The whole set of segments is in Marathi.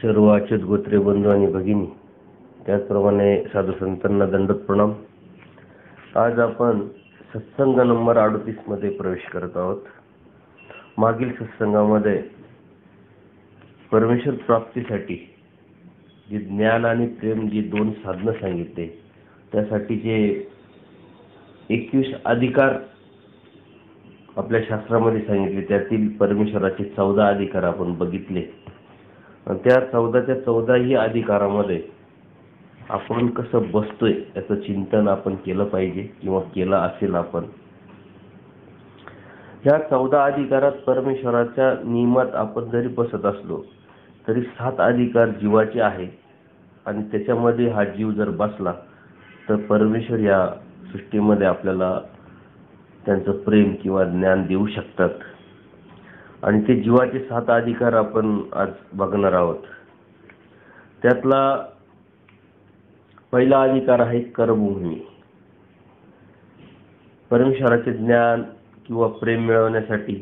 सर्व अच्युत गोत्रे बंधू आणि भगिनी, त्याचप्रमाणे साधू संतांना दंडवत प्रणाम. आज आपण सत्संग नंबर 38 मध्ये प्रवेश करत आहोत. मागील सत्संगामध्ये परमेश्वर प्राप्तीसाठी जे ज्ञान आणि प्रेम जी दोन साधनं सांगितले, त्यासाठीचे 21 अधिकार आपल्या शास्त्रामध्ये सांगितले. त्यातील परमेश्वराचे 14 अधिकार आपण बघितले. त्या 14च्या 14ही अधिकारामध्ये आपण कसं बसतोय याचं चिंतन आपण केलं पाहिजे किंवा केलं असेल. आपण या 14 अधिकारात परमेश्वराच्या नियमात आपण जरी बसत असलो तरी 7 अधिकार जीवाचे आहे आणि त्याच्यामध्ये हा जीव जर बसला तर परमेश्वर या सृष्टीमध्ये आपल्याला त्यांचं प्रेम किंवा ज्ञान देऊ शकतात. आणि ते जीवाचे 7 अधिकार आपण आज बघणार आहोत. त्यातला पहिला अधिकार आहे कर्मभूमी. परमेश्वराचे ज्ञान किंवा प्रेम मिळवण्यासाठी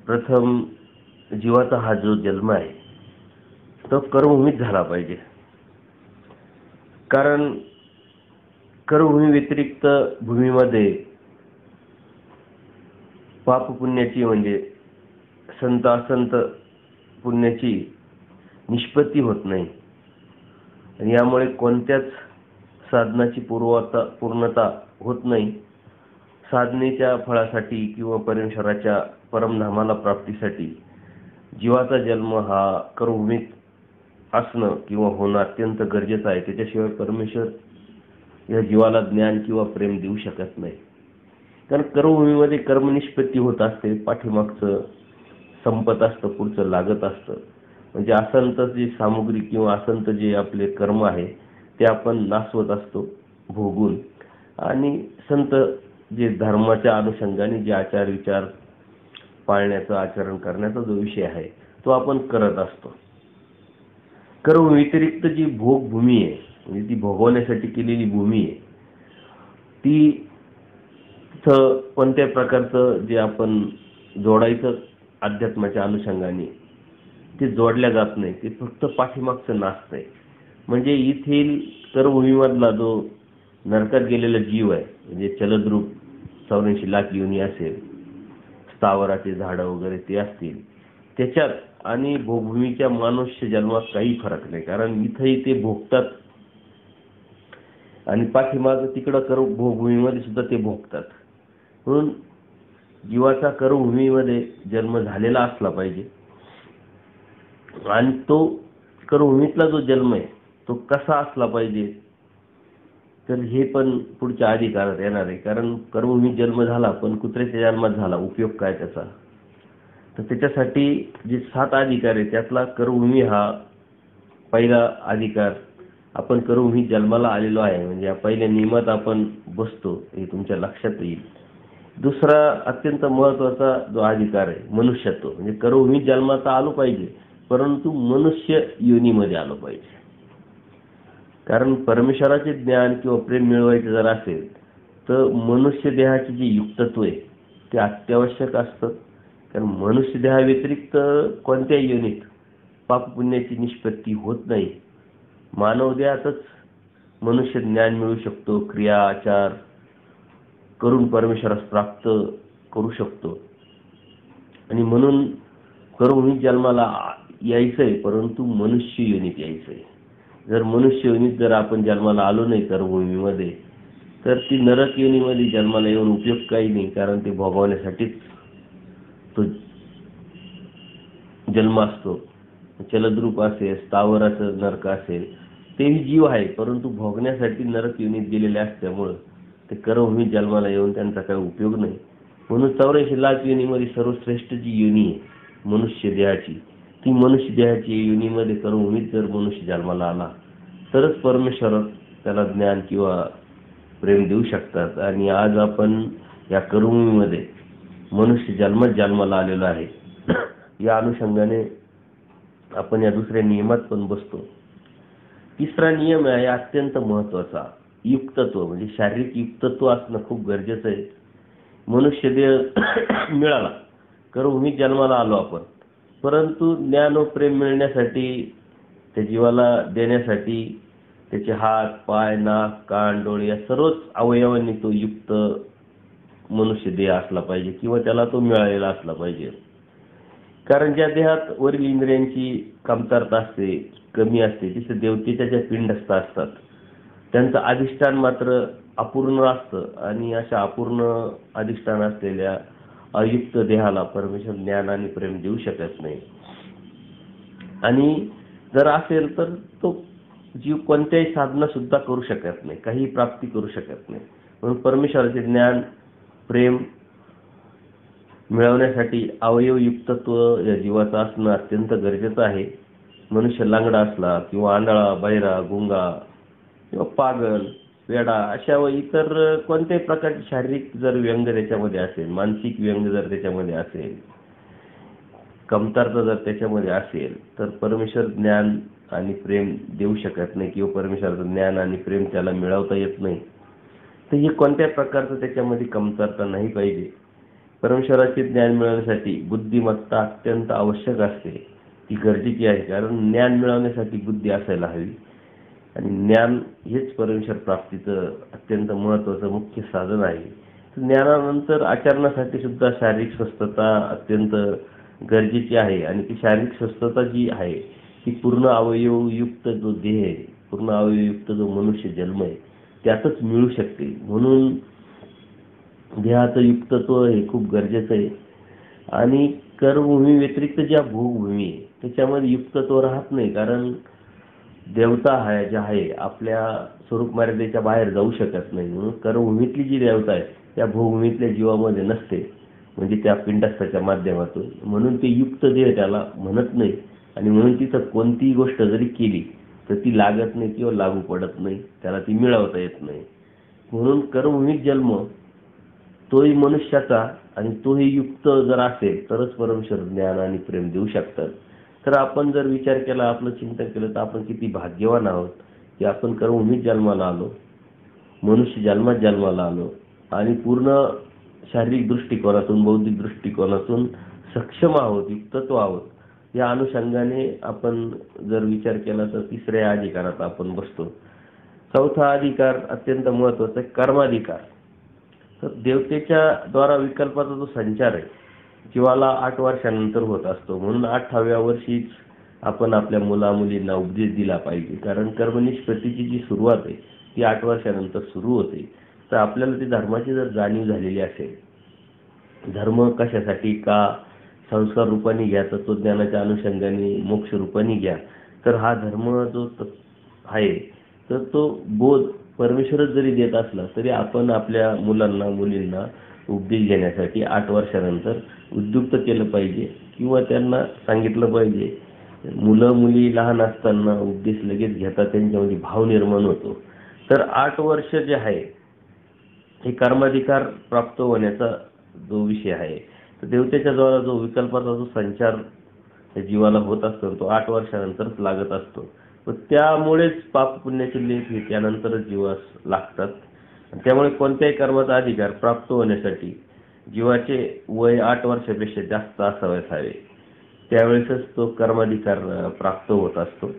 प्रथम जीवाचा हा जो जन्म आहे तो कर्मभूमीत झाला पाहिजे. कारण कर्मभूमी व्यतिरिक्त भूमीमध्ये पाप पुण्याची म्हणजे संत असंत पुण्याची निष्पत्ती होत नाही. आणि यामुळे कोणत्याच साधनाची पूर्णता होत नाही. साधनेच्या फळासाठी किंवा परमेश्वराच्या परमधामाला प्राप्तीसाठी जीवाचा जन्म हा कर्मभूमीत असणं किंवा होणं अत्यंत गरजेचं आहे. त्याच्याशिवाय परमेश्वर या जीवाला ज्ञान किंवा प्रेम देऊ शकत नाही. कारण कर्मभूमीमध्ये कर्मनिष्पत्ती होत असते, पाठीमागचं संपत असतं, पुढचं लागत असतं. म्हणजे असंत जी सामुग्री किंवा असंत जे आपले कर्म आहे ते आपण नासवत असतो भोगून. आणि संत जे धर्माच्या अनुषंगाने जे आचार विचार पाळण्याचं आचरण करण्याचा जो विषय आहे तो आपण करत असतो. कर्मभूमी व्यतिरिक्त जी भोगभूमी आहे म्हणजे ती भोगवण्यासाठी केलेली भूमी आहे ती तिथं कोणत्या प्रकारचं जे आपण जोडायचं अध्यात्माच्या अनुषंगाने ते जोडल्या जात नाही. ते फक्त पाठीमागचं नाचतंय. म्हणजे येथील कर्मभूमीमधला जो नरकात गेलेला जीव आहे म्हणजे चलद्रूप 84 लाख योनी असेल, स्थावराचे झाडं वगैरे ते असतील, त्याच्यात आणि भोगभूमीच्या मनुष्य जन्मात काही फरक नाही. कारण इथंही ते भोगतात आणि पाठीमाग तिकडं भोगभूमीमध्ये सुद्धा ते भोगतात. म्हणून जीवाचा कर्मभूमीमध्ये जन्म झालेला असला पाहिजे. आणि तो कर्मभूमीतला जो जन्म आहे तो कसा असला पाहिजे तर हे पण पुढच्या अधिकारात येणार आहे. कारण कर्मभूमीत जन्म झाला पण कुत्र्याच्या जन्मात झाला, उपयोग काय त्याचा? तर त्याच्यासाठी जे 7 अधिकार आहे त्यातला कर्मभूमी हा पहिला अधिकार. आपण कर्मभूमीत जन्माला आलेलो आहे म्हणजे या पहिल्या नियमात आपण बसतो हे तुमच्या लक्षात येईल. दुसरा अत्यंत महत्त्वाचा जो अधिकार आहे मनुष्यत्व. म्हणजे कर्मभूमीत जन्माला आलो पाहिजे परंतु मनुष्य योनीमध्ये आलो पाहिजे. कारण परमेश्वराचे ज्ञान किंवा प्रेम मिळवायचे जर असेल तर मनुष्य देहाचे जे युक्तत्व आहे ते अत्यावश्यक असतं. कारण मनुष्य देहाव्यतिरिक्त कोणत्याही योनीत पापपुण्याची निष्पत्ती होत नाही. मानव देहातच मनुष्य ज्ञान मिळू शकतो, क्रिया आचार करून परमेश्वरास प्राप्त करू शकतो. आणि म्हणून कर्मभूमीत जन्माला यायचंय परंतु मनुष्य योनीत यायचंय. जर मनुष्य योनीत जर आपण जन्माला आलो नाही कर्मभूमीमध्ये तर ती नरक योनीमध्ये जन्माला येऊन उपयोग काही नाही. कारण ते भोगवण्यासाठीच तो जन्म असतो. चलद्रूप असेल, स्थावराचं नरक असेल, तेही जीव आहे परंतु भोगण्यासाठी नरक योनीत गेलेले असल्यामुळं ते कर्मभूमीत जन्माला येऊन त्यांचा काही उपयोग नाही. म्हणून 84 लाख योनीमध्ये सर्वश्रेष्ठ जी योनी आहे मनुष्य देहाची, ती मनुष्य देहाची योनीमध्ये कर्मभूमीत जर मनुष्य जन्माला आला तरच परमेश्वर त्याला ज्ञान किंवा प्रेम देऊ शकतात. आणि आज आपण या कर्मभूमीमध्ये मनुष्य जन्माला आलेलो आहे. या अनुषंगाने आपण या दुसऱ्या नियमात पण बसतो. तिसरा नियम आहे अत्यंत महत्त्वाचा, युक्तत्व. म्हणजे शारीरिक युक्तत्व असणं खूप गरजेचं आहे. मनुष्य देह मिळाला, कर्मभूमीत जन्माला आलो आपण परंतु ज्ञान व प्रेम मिळण्यासाठी, त्या जीवाला देण्यासाठी त्याचे हात, पाय, नाक, कान, डोळे या सर्वच अवयवांनी तो युक्त मनुष्य देह असला पाहिजे किंवा त्याला तो मिळालेला असला पाहिजे. कारण ज्या देहात वरील इंद्रियांची कमतरता असते, कमी असते, तिथे देवतेच्या ज्या पिंडस्थ असतात त्यांचं अधिष्ठान मात्र अपूर्ण असतं आणि अशा अपूर्ण अधिष्ठान असलेल्या अयुक्त देहाला परमेश्वर ज्ञान आणि प्रेम देऊ शकत नाही. आणि जर असेल तर तो जीव कोणत्याही साधना सुद्धा करू शकत नाही, काही प्राप्ती करू शकत नाही. म्हणून परमेश्वराचे ज्ञान प्रेम मिळवण्यासाठी अवयवयुक्तत्व या जीवाचं असणं अत्यंत गरजेचं आहे. मनुष्य लांगडा असला किंवा आंधळा, बहिरा, गुंगा किंवा पागल, वेडा अशा व इतर कोणत्याही प्रकारचे शारीरिक जर व्यंग त्याच्यामध्ये असेल, मानसिक व्यंग जर त्याच्यामध्ये असेल, कमतरता जर त्याच्यामध्ये असेल, तर परमेश्वर ज्ञान आणि प्रेम देऊ शकत नाही किंवा परमेश्वराचं ज्ञान आणि प्रेम त्याला मिळवता येत नाही. तर हे कोणत्या प्रकारचं त्याच्यामध्ये कमतरता नाही पाहिजे. परमेश्वराचे ज्ञान मिळवण्यासाठी बुद्धिमत्ता अत्यंत आवश्यक असते, ती गरजेची आहे. कारण ज्ञान मिळवण्यासाठी बुद्धी असायला हवी आणि ज्ञान हेच परमेश्वर प्राप्तीचं अत्यंत महत्त्वाचं मुख्य साधन आहे. ज्ञानानंतर आचरणासाठी सुद्धा शारीरिक स्वस्थता अत्यंत गरजेची आहे आणि ती शारीरिक स्वस्थता जी आहे ती पूर्ण अवयवयुक्त जो देह आहे, पूर्ण अवयवयुक्त जो मनुष्य जन्म आहे त्यातच मिळू शकते. म्हणून देहाचं युक्तत्व हे खूप गरजेचं आहे. आणि कर्मभूमी व्यतिरिक्त ज्या भोगभूमी आहे त्याच्यामध्ये युक्तत्व राहत नाही. कारण देवता आहे ज्या आहे आपल्या स्वरूप मर्यादेच्या बाहेर जाऊ शकत नाही. म्हणून कर्मभूमीतली जी देवता आहे त्या भोगभूमीतल्या जीवामध्ये नसते, म्हणजे त्या पिंडस्थाच्या माध्यमातून. म्हणून ते युक्त देह त्याला म्हणत नाही आणि म्हणून तिथं कोणतीही गोष्ट जरी केली तर ती लागत नाही किंवा लागू पडत नाही, त्याला ती मिळवता येत नाही. म्हणून कर्मभूमीत जन्म तोही मनुष्याचा आणि तोही युक्त जर असेल तरच परमेश्वर ज्ञान आणि प्रेम देऊ शकतात. तर आपण जर विचार केला, आपलं चिंतन केलं तर आपण किती भाग्यवान आहोत की आपण कर्मभूमीत जन्माला आलो, मनुष्य जन्मात जन्माला आलो आणि पूर्ण शारीरिक दृष्टिकोनातून, बौद्धिक दृष्टिकोनातून सक्षम आहोत, युक्तत्व आहोत. या अनुषंगाने आपण जर विचार केला तर तिसऱ्या अधिकारात आपण बसतो. चौथा अधिकार अत्यंत महत्त्वाचा आहे, कर्माधिकार. तर देवतेच्या द्वारा विकल्पाचा जो संचार आहे जीवाला 8 वर्षानंतर होत असतो. म्हणून 8व्या वर्षीच आपण आपल्या मुलामुलींना उपदेश दिला पाहिजे. कारण कर्मनिष्पत्तीची जी सुरुवात आहे ती 8 वर्षानंतर सुरू होते. तर आपल्याला ती धर्माची जर जाणीव झालेली असेल, धर्म कशासाठी, का, संस्कार रूपाने घ्या, तत्वज्ञानाच्या अनुषंगाने मोक्ष रूपाने घ्या. तर हा धर्म जो आहे तर तो बोध परमेश्वरच जरी देत असला तरी आपण आपल्या मुलांना मुलींना उपदेश घेण्यासाठी 8 वर्षानंतर उद्युक्त केलं पाहिजे किंवा त्यांना सांगितलं पाहिजे. मुलं मुली लहान असताना उपदेश लगेच घेतात, त्यांच्यामध्ये भाव निर्माण होतो. तर 8 वर्ष जे आहे हे कर्माधिकार प्राप्त होण्याचा जो विषय आहे, तर देवतेच्या द्वारा जो विकल्पाचा जो संचार जीवाला होत असतो तो 8 वर्षानंतरच लागत असतो. त्यामुळेच पाप पुण्याचे लेख हे त्यानंतरच जीवास लागतात. त्यामुळे कोणत्याही कर्माचा अधिकार प्राप्त होण्यासाठी जीवाचे वय 8 वर्षापेक्षा जास्त असावयास हवे, त्यावेळेसच तो कर्माधिकार प्राप्त होत असतो.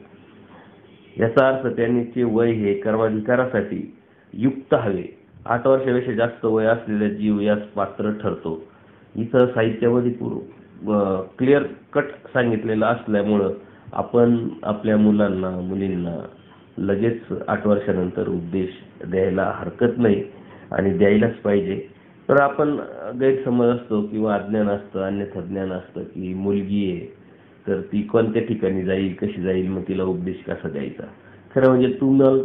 याचा अर्थ त्यांचे वय हे कर्माधिकारासाठी युक्त हवे. 8 वर्षापेक्षा जास्त वय असलेला जीव यास पात्र ठरतो. इथं साहित्यामध्ये क्लिअर कट सांगितलेलं असल्यामुळं आपण आपल्या मुलांना मुलींना लगेच 8 वर्षानंतर उपदेश द्यायला हरकत नाही आणि द्यायलाच पाहिजे. तर आपण गैरसमज असतो किंवा अज्ञान असतं, अन्यथा ज्ञान असतं की मुलगी आहे तर ती कोणत्या ठिकाणी जाईल, कशी जाईल, मग तिला उपदेश कसा द्यायचा. खरं म्हणजे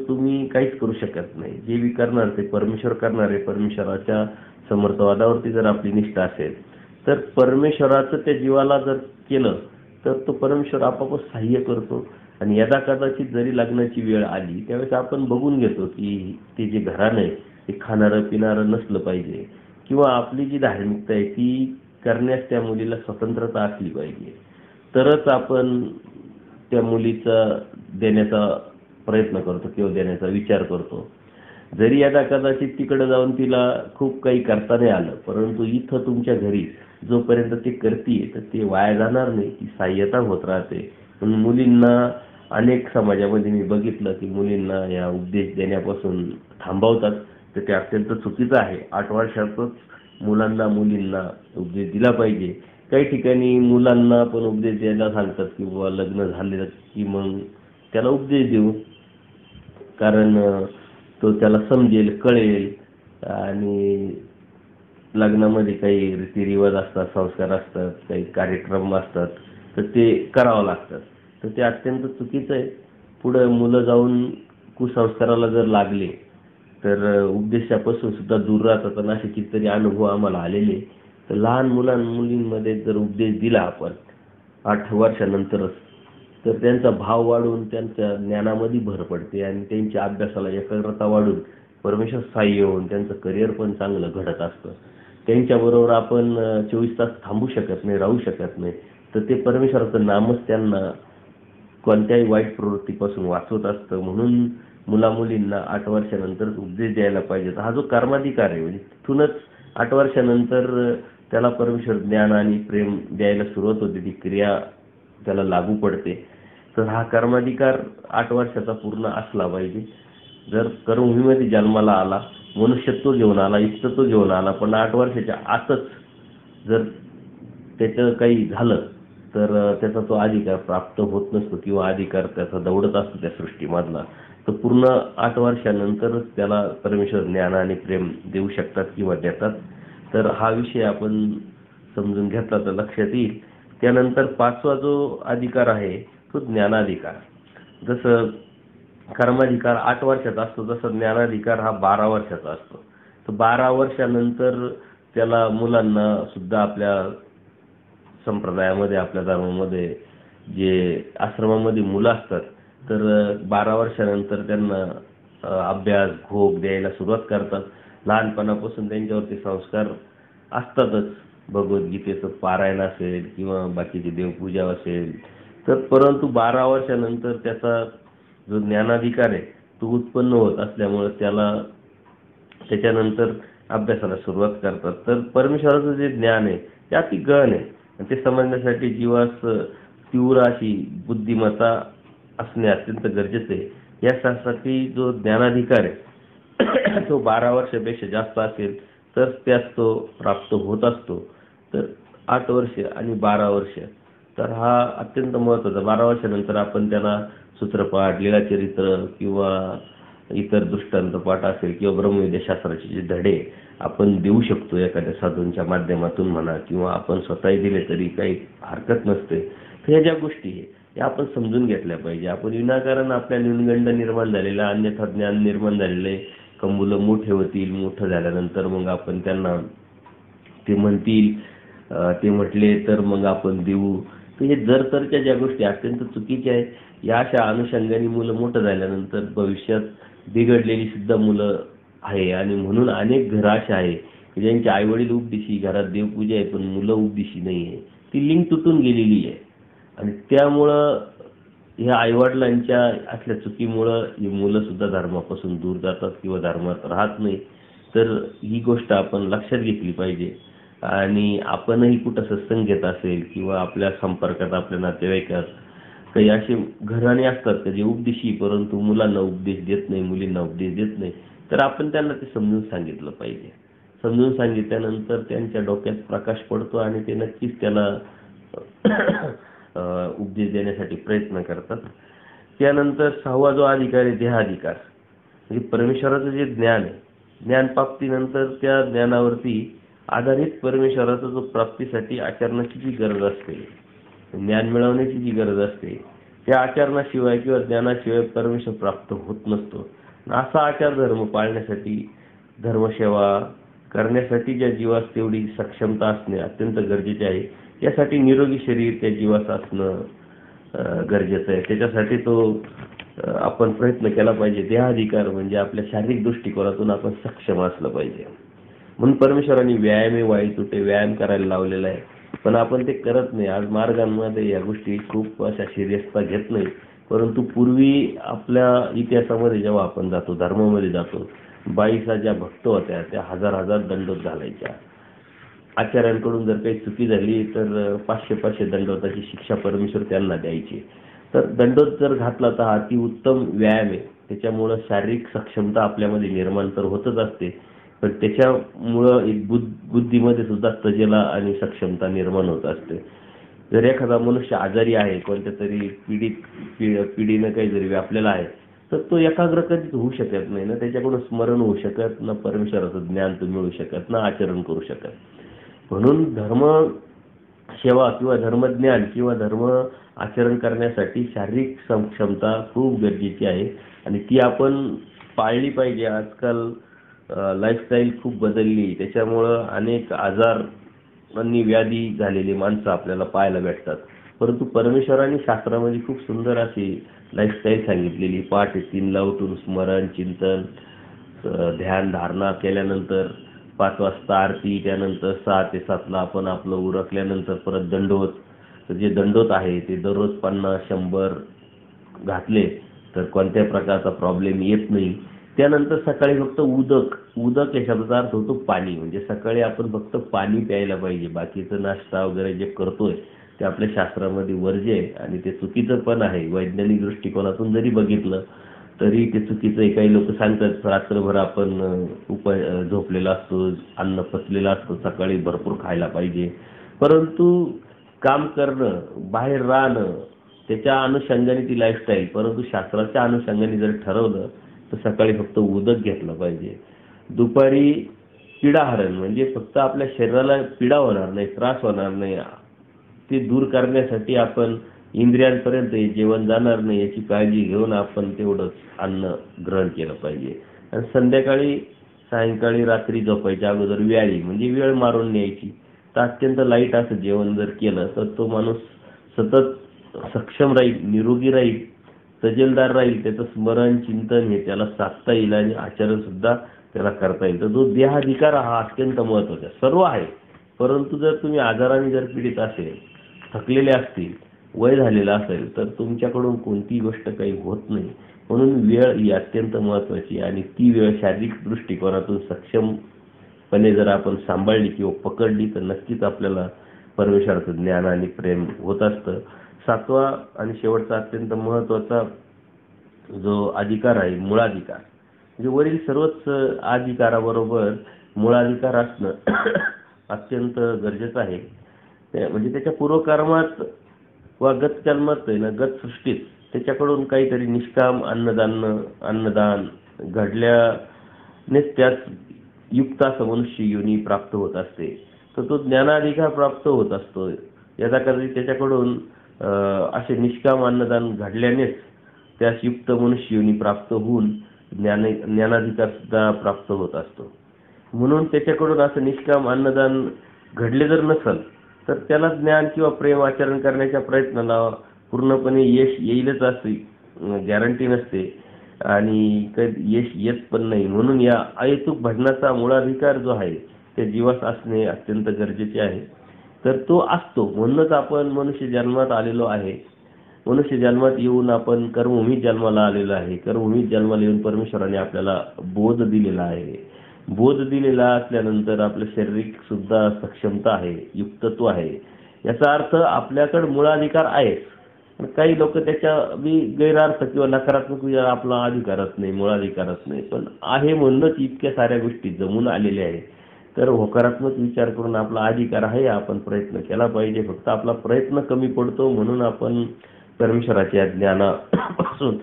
तुम्ही काहीच करू शकत नाही. जे बी करणार ते परमेश्वर करणार आहे. परमेश्वराच्या समर्थवादावरती जर आपली निष्ठा असेल तर परमेश्वराचं त्या जीवाला जर केलं तर तो परमेश्वर आपोआपच सहाय्य करतो. आणि यदा कदाचित जरी लग्नाची वेळ आली त्यावेळेस आपण बघून घेतो की ते जे घराणं आहे ते खाणारं पिणारं नसलं पाहिजे किंवा आपली जी धार्मिकता आहे ती करण्यास त्या मुलीला स्वतंत्रता असली पाहिजे. तरच आपण त्या मुलीचा देण्याचा प्रयत्न करतो किंवा देण्याचा विचार करतो. जरी यदा कदाचित तिकडे जाऊन तिला खूप काही करता नाही आलं, परंतु इथं तुमच्या घरी जोपर्यंत ते करतीये तर ते वाया जाणार नाही, ती सहाय्यता होत राहते. पण मुलींना अनेक समाजामध्ये मी बघितलं की मुलींना या उपदेश देण्यापासून थांबवतात, तर ते अत्यंत चुकीचं आहे. 8 वर्षातच मुलांना मुलींना उपदेश दिला पाहिजे. काही ठिकाणी मुलांना पण उपदेश द्यायला सांगतात की बाबा लग्न झाले की मग त्याला उपदेश देऊ, कारण तो त्याला समजेल, कळेल. आणि लग्नामध्ये काही रीतिरिवाज असतात, संस्कार असतात, काही कार्यक्रम असतात, तर ते करावं लागतात. तर ते अत्यंत चुकीचं आहे. पुढं मुलं जाऊन कुसंस्काराला जर लागले तर उपदेशापासून सुद्धा दूर राहतात. आणि असे कितीतरी अनुभव आम्हाला आलेले. तर लहान मुलींमध्ये जर उपदेश दिला आपण 8 वर्षानंतरच, तर त्यांचा भाव वाढून त्यांच्या ज्ञानामध्ये भर पडते आणि त्यांच्या अभ्यासाला एकाग्रता वाढून परमेश्वर सहाय्य होऊन त्यांचं करिअर पण चांगलं घडत असतं. त्यांच्याबरोबर आपण 24 तास थांबू शकत नाही, राहू शकत नाही, तर ते परमेश्वराचं नामच त्यांना कोणत्याही वाईट प्रवृत्तीपासून वाचवत असतं. म्हणून मुलामुलींना 8 वर्षानंतर उपदेश द्यायला पाहिजे. हा जो कर्माधिकार आहे, म्हणजे तिथूनच 8 वर्षानंतर त्याला परमेश्वर ज्ञान आणि प्रेम द्यायला सुरुवात होते, ती क्रिया त्याला लागू पडते. तर हा कर्माधिकार 8 वर्षाचा पूर्ण असला पाहिजे. जर कर्मभूमीमध्ये जन्माला आला, मनुष्यत्व घेऊन आला, इष्टत्व घेऊन आला, पण 8 वर्षाच्या आतच जर त्याचं काही झालं तर त्याचा तो अधिकार प्राप्त होत नसतो किंवा अधिकार त्याचा दौडत असतो त्या सृष्टीमधला. तर पूर्ण 8 वर्षानंतरच त्याला परमेश्वर ज्ञान आणि प्रेम देऊ शकतात किंवा देतात. तर हा विषय आपण समजून घेतला तर लक्षात येईल. त्यानंतर 5वा जो अधिकार आहे तो ज्ञानाधिकार. जसं कर्माधिकार 8 वर्षाचा असतो, तसं ज्ञानाधिकार हा 12 वर्षाचा असतो. तर 12 वर्षानंतर त्याला मुलांना सुद्धा आपल्या संप्रदायामध्ये, आपल्या धर्मामध्ये जे आश्रमामध्ये मुलं असतात, तर 12 वर्षानंतर त्यांना अभ्यास, भोग द्यायला सुरुवात करतात. लहानपणापासून त्यांच्यावरती संस्कार असतातच. भगवद्गीतेचं पारायण असेल किंवा बाकीची देवपूजा असेल, तर परंतु 12 वर्षानंतर त्याचा जो ज्ञानाधिकार आहे तो उत्पन्न होत असल्यामुळे त्याच्यानंतर अभ्यासाला सुरुवात करतात. तर परमेश्वराचं जे ज्ञान आहे ते अति गहन आहे आणि ते समजण्यासाठी जीवास तीव्र अशी बुद्धिमत्ता असणे अत्यंत गरजेचं आहे. यासाठी जो ज्ञानाधिकार आहे तो 12 वर्षापेक्षा जास्त असेल तर त्यास तो प्राप्त होत असतो. तर 8 वर्ष आणि 12 वर्ष, तर हा अत्यंत महत्त्वाचा. 12 वर्षानंतर आपण त्याला सूत्रपाठ, लीळाचरित्र किंवा इतर दृष्टांत पाठ असेल किंवा ब्रह्मविद्याशास्त्राचे जे धडे आपण देऊ शकतो एखाद्या साधूंच्या माध्यमातून म्हणा, किंवा आपण स्वतःही दिले तरी काही हरकत नसते. तर ह्या ज्या गोष्टी आहे या आपण समजून घेतल्या पाहिजे. आपण विनाकारण आपल्या न्यूनगंड निर्माण झालेला, अन्यथा ज्ञान निर्माण झालेले, मुलं मोठे होतील, मोठं झाल्यानंतर मग आपण त्यांना ते म्हणतील, ते म्हटले तर मग आपण देऊ. तर हे जर ज्या गोष्टी अत्यंत चुकीच्या आहेत. या अशा अनुषंगाने मुलं मोठं झाल्यानंतर भविष्यात बिघडलेली सुद्धा मुलं आहे. आणि म्हणून अनेक घरं अशी आहे की ज्यांचे आईवडील उपदेशी, घरात देवपूजा आहे पण मुलं उपदेशी नाही आहे. ती लिंक तुटून गेलेली आहे आणि त्यामुळं ह्या आईवडिलांच्या असल्या चुकीमुळं ही मुलं सुद्धा धर्मापासून दूर जातात किंवा धर्मात राहत नाही. तर ही गोष्ट आपण लक्षात घेतली पाहिजे. आणि आपणही कुठं सत्संग घेत असेल किंवा आपल्या संपर्कात, आपल्या नातेवाईकात काही असे घराणे असतात का जे उपदेशी परंतु मुलांना उपदेश देत नाही, मुलींना उपदेश देत नाही, तर आपण त्यांना ते समजून सांगितलं पाहिजे. समजून सांगितल्यानंतर त्यांच्या डोक्यात प्रकाश पडतो आणि ते नक्कीच त्याला उपदेश देण्यासाठी प्रयत्न करतात. त्यानंतर 6वा जो अधिकार आहे देहाधिकार. म्हणजे परमेश्वराचं जे ज्ञान आहे, ज्ञानप्राप्तीनंतर त्या ज्ञानावरती आधारित परमेश्वराचा जो प्राप्तीसाठी आचरणाची जी गरज असते, ज्ञान मिळवण्याची जी गरज असते, त्या आचरणाशिवाय किंवा ज्ञानाशिवाय परमेश्वर प्राप्त होत नसतो. असा आचार धर्म पाळण्यासाठी, धर्मसेवा करण्यासाठी ज्या जीवास तेवढी सक्षमता असणे अत्यंत गरजेचे आहे. यासाठी निरोगी शरीर त्या जीवास असणं गरजेचं आहे. त्याच्यासाठी आपण प्रयत्न केला पाहिजे. देहाधिकार म्हणजे आपल्या शारीरिक दृष्टिकोनातून आपण सक्षम असलं पाहिजे. म्हणून परमेश्वरांनी व्यायामे वाई तुटे व्यायाम करायला लावलेला आहे, पण आपण ते करत नाही. आज मार्गांमध्ये या गोष्टी खूप अशा सिरियसता घेत नाही. परंतु पूर्वी आपल्या इतिहासामध्ये जेव्हा आपण जातो, धर्मामध्ये जातो, बाईसा ज्या भक्त होत्या त्या हजार दंडोत घालायच्या. आचार्यांकडून जर काही चुकी झाली तर 500 दंडवताची शिक्षा परमेश्वर त्यांना द्यायची. तर दंडोत जर घातला तर हा अति उत्तम व्यायाम आहे. त्याच्यामुळं शारीरिक सक्षमता आपल्यामध्ये निर्माण तर होतच असते, पण त्याच्यामुळं एक बुद्धीमध्ये सुद्धा तजेला आणि सक्षमता निर्माण होत असते. जर एखादा मनुष्य आजारी आहे, कोणत्या तरी पिढीनं काही जरी व्यापलेला आहे, तर तो एकाग्र कधीच होऊ शकत नाही ना, त्याच्याकडून स्मरण होऊ शकत ना, परमेश्वराचं ज्ञान तो मिळू शकत ना, आचरण करू शकत. म्हणून धर्म सेवा किंवा धर्मज्ञान किंवा धर्म आचरण करण्यासाठी शारीरिक क्षमता खूप गरजेची आहे आणि ती आपण पाळली पाहिजे. आजकाल लाईफस्टाईल खूप बदलली, त्याच्यामुळं अनेक आजार आणि व्याधी झालेली माणसं आपल्याला पाहायला भेटतात. परंतु परमेश्वरांनी शास्त्रामध्ये खूप सुंदर अशी लाईफस्टाईल सांगितलेली. पहाटे 3ला उठून स्मरण, चिंतन, ध्यान धारणा केल्यानंतर 5 वाजता आरती, त्यानंतर 6 ते 7ला आपण आपलं उरकल्यानंतर परत दंडोत. तर जे दंडोत आहे ते दररोज 50-100 घातले तर कोणत्याही प्रकारचा प्रॉब्लेम येत नाही. त्यानंतर सकाळी फक्त उदक या शब्दाचा अर्थ होतो पाणी. म्हणजे सकाळी आपण फक्त पाणी प्यायला पाहिजे. बाकीचं नाश्ता वगैरे जे करतोय ते आपल्या शास्त्रामध्ये वर्ज्य आहे आणि ते चुकीचं पण आहे. वैज्ञानिक दृष्टिकोनातून जरी बघितलं तरी ते चुकीचं आहे. काही लोक सांगतात रात्रभर आपण झोपलेला असतो, अन्न पचलेलं असतं, सकाळी भरपूर खायला पाहिजे. परंतु काम करणं, बाहेर राहणं, त्याच्या अनुषंगाने ती लाईफस्टाईल. परंतु शास्त्राच्या अनुषंगाने जर ठरवलं तर सकाळी फक्त उदक घेतलं पाहिजे. दुपारी पीडाहरण म्हणजे फक्त आपल्या शरीराला पीडा होणार नाही, त्रास होणार नाही, ते दूर करण्यासाठी आपण इंद्रियांपर्यंत जेवण जाणार नाही याची काळजी घेऊन आपण तेवढंच अन्न ग्रहण केलं पाहिजे. आणि संध्याकाळी, सायंकाळी, रात्री झोपायच्या अगोदर व्याळी म्हणजे वेळ मारून न्यायची. तर अत्यंत लाईट असं जेवण जर केलं तर तो माणूस सतत सक्षम राहील, निरोगी राहील, तजेलदार राहील. त्याचं स्मरण, चिंतन हे त्याला साधता येईल आणि आचरण सुद्धा त्याला करता येईल. तर तो देहाधिकार हा अत्यंत महत्त्वाचा सर्व आहे. परंतु जर तुम्ही आजाराने जर पीडित असेल, थकलेले असतील, वय झालेलं असेल तर तुमच्याकडून कोणतीही गोष्ट काही होत नाही. म्हणून वेळ ही अत्यंत महत्त्वाची आणि ती वेळ शारीरिक दृष्टिकोनातून सक्षमपणे जर आपण सांभाळली किंवा पकडली तर नक्कीच आपल्याला परमेश्वराचं ज्ञान आणि प्रेम होत असतं. 7वा आणि शेवटचा अत्यंत महत्त्वाचा जो अधिकार आहे, मूळाधिकार. म्हणजे वरील सर्वच अधिकाराबरोबर मूळाधिकार असणं अत्यंत गरजेचं आहे. म्हणजे त्याच्या पूर्वकर्मात वा गतकर्मात आहे ना, गतसृष्टीत त्याच्याकडून काहीतरी निष्काम अन्नदान घडल्यानेच त्यास युक्त असं मनुष्य योनी प्राप्त होत असते. तर तो ज्ञानाधिकार प्राप्त होत असतो. याच्याकरता त्याच्याकडून असे निष्काम अन्नदान घडल्यानेच त्यास युक्त मनुष्य योनी प्राप्त होऊन ज्ञानाधिकार सुद्धा प्राप्त होत असतो. म्हणून त्याच्याकडून असं निष्काम अन्नदान घडले जर नसेल तर त्याला ज्ञान किंवा प्रेम आचरण करण्याच्या प्रयत्नाला पूर्णपणे यश येईलच अशी गॅरंटी नसते आणि यश येत पण नाही. म्हणून या अहेतुक भजनाचा मूळाधिकार जो आहे ते जीवास असणे अत्यंत गरजेचे आहे. तर तो असतो म्हणूनच आपण मनुष्य जन्मात आलेलो आहे. मनुष्य जन्मात येऊन आपण कर्मभूमीत जन्माला आलेलो आहे. कर्मभूमीत जन्माला येऊन परमेश्वराने आपल्याला बोध दिलेला आहे. बोध दिलेला असल्यानंतर आपलं शारीरिक सुद्धा सक्षमता आहे, युक्तत्व आहे. याचा अर्थ आपल्याकडे मूळाधिकार आहे. काही लोक त्याच्या गैरार्थ किंवा नकारात्मक विचार आपला अधिकारच नाही, मूळाधिकारच नाही, पण आहे म्हणूनच इतक्या साऱ्या गोष्टी जमून आलेल्या आहेत. तर होकारात्मक विचार करून आपला अधिकार आहे, आपण प्रयत्न केला पाहिजे. फक्त आपला प्रयत्न कमी पडतो म्हणून आपण परमेश्वराच्या ज्ञानापासून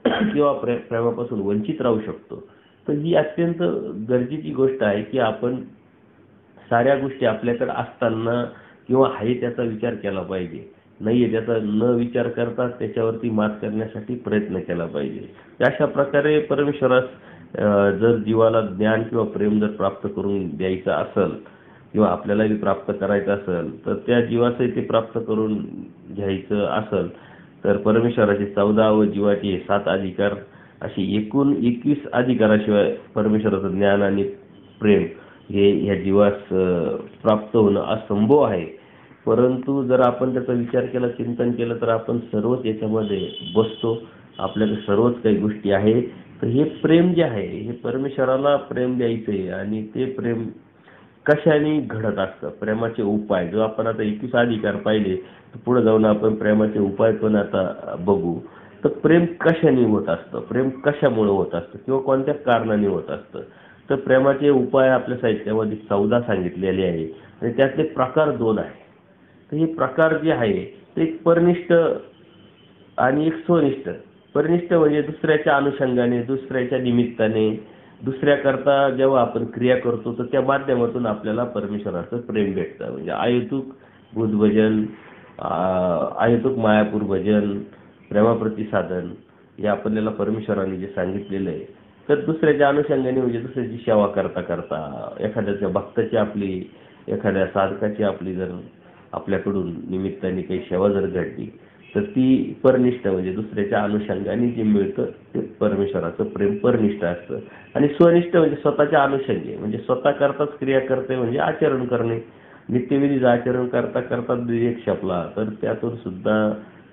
किंवा प्रेमापासून वंचित राहू शकतो. तर ही अत्यंत गरजेची गोष्ट आहे की आपण साऱ्या गोष्टी आपल्याकडे असताना किंवा आहे त्याचा विचार केला पाहिजे. नाही आहे त्याचा न विचार करता त्याच्यावरती मात करण्यासाठी प्रयत्न केला पाहिजे. अशा प्रकारे परमेश्वरास जर जीवाला ज्ञान किंवा प्रेम जर प्राप्त करून द्यायचं असेल किंवा आपल्यालाही प्राप्त करायचं असेल तर त्या जीवाचंही ते प्राप्त करून घ्यायचं असेल तर परमेश्वराचे 14 व जीवाचे 7 अधिकार असे एकूण 21 अधिकाराशिवाय परमेश्वराचं ज्ञान आणि प्रेम हे ह्या जीवास प्राप्त होणं असंभव आहे. परंतु जर आपण त्याचा विचार केला, चिंतन केलं तर आपण सर्वच याच्यामध्ये बसतो. आपल्याकडे सर्वच काही गोष्टी आहे. तर हे प्रेम जे आहे हे परमेश्वराला प्रेम द्यायचं आहे आणि ते प्रेम कशाने घडत असतं, प्रेमाचे उपाय जो आपण आता 21 अधिकार पाहिले, तर पुढे जाऊन आपण प्रेमाचे उपाय पण आता बघू. तर प्रेम कशाने होत असतं, प्रेम कशामुळे होत असतं किंवा कोणत्या कारणाने होत असतं. तर प्रेमाचे उपाय आपल्या साहित्यामध्ये 14 सांगितलेले आहे आणि त्यातले प्रकार 2 आहे. तर हे प्रकार जे आहे ते एक परनिष्ठ आणि एक स्वनिष्ठ. परनिष्ठ म्हणजे दुसऱ्याच्या अनुषंगाने, दुसऱ्याच्या निमित्ताने, दुसऱ्याकरता जेव्हा आपण क्रिया करतो तर त्या माध्यमातून आपल्याला परमेश्वराचं प्रेम भेटतं. म्हणजे अहेतुक बुद्ध भजन, अहेतुक मायापूर भजन, प्रेमाप्रती साधन हे आपल्याला परमेश्वराने जे सांगितलेलं आहे. तर दुसऱ्याच्या अनुषंगाने म्हणजे दुसऱ्याची सेवा करता करता, एखाद्याच्या भक्ताची आपली, एखाद्या साधकाची आपली जर आपल्याकडून निमित्ताने काही सेवा जर घडली तर ती परनिष्ठ म्हणजे दुसऱ्याच्या अनुषंगाने जे मिळतं ते परमेश्वराचं प्रेम परनिष्ठ असतं. आणि स्वनिष्ठ म्हणजे स्वतःच्या अनुषंगे, म्हणजे स्वतः करताच क्रिया करते म्हणजे आचरण करणे. नित्यविधीचं आचरण करता करता विवेक छापला तर त्यातून सुद्धा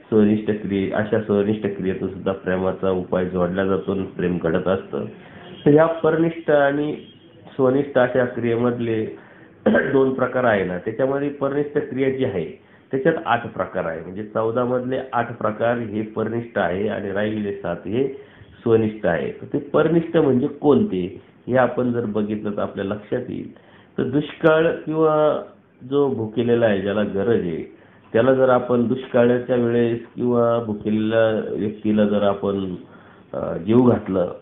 स्वनिष्ठ अशा स्वनिष्ठ क्रियेतून सुद्धा प्रेमाचा उपाय जोडला जातो आणि प्रेम घडत असतं. तर ह्या परनिष्ठ आणि स्वनिष्ठ अशा क्रियेमधले 2 प्रकार आहे ना, त्याच्यामध्ये परनिष्ठ क्रिया जी आहे त्याच्यात 8 प्रकार आहे. म्हणजे 14 मधले 8 प्रकार हे परनिष्ठ आहे आणि राहिलेले 7 हे स्वनिष्ठ आहे. तर ते परनिष्ठ म्हणजे कोणते हे आपण जर बघितलं तर आपल्या लक्षात येईल. तर दुष्काळ किंवा जो भुकेलेला आहे, ज्याला गरज आहे, त्याला जर आपण दुष्काळाच्या वेळेस किंवा भुकेलेल्या व्यक्तीला जर आपण जीव घातलं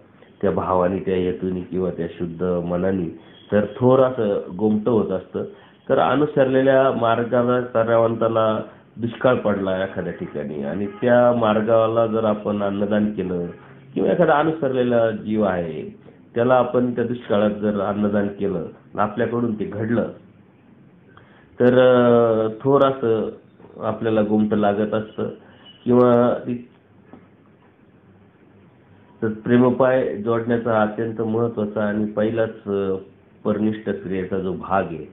त्या भावाने, त्या हेतूने किंवा त्या शुद्ध मनाने, तर थोर असं गोमटं होत असतं. तर अनुसरलेल्या मार्गाला कार्यावंताला दुष्काळ पडला एखाद्या ठिकाणी आणि त्या मार्गाला जर आपण अन्नदान केलं किंवा एखादा अनुसरलेला जीव आहे त्याला आपण त्या दुष्काळात जर अन्नदान केलं, आपल्याकडून ते घडलं, तर थोर असं आपल्याला गुमट लागत असतं. किंवा तर प्रेमोपाय जोडण्याचा अत्यंत महत्त्वाचा आणि पहिलाच परनिष्ठ क्रियेचा जो भाग आहे.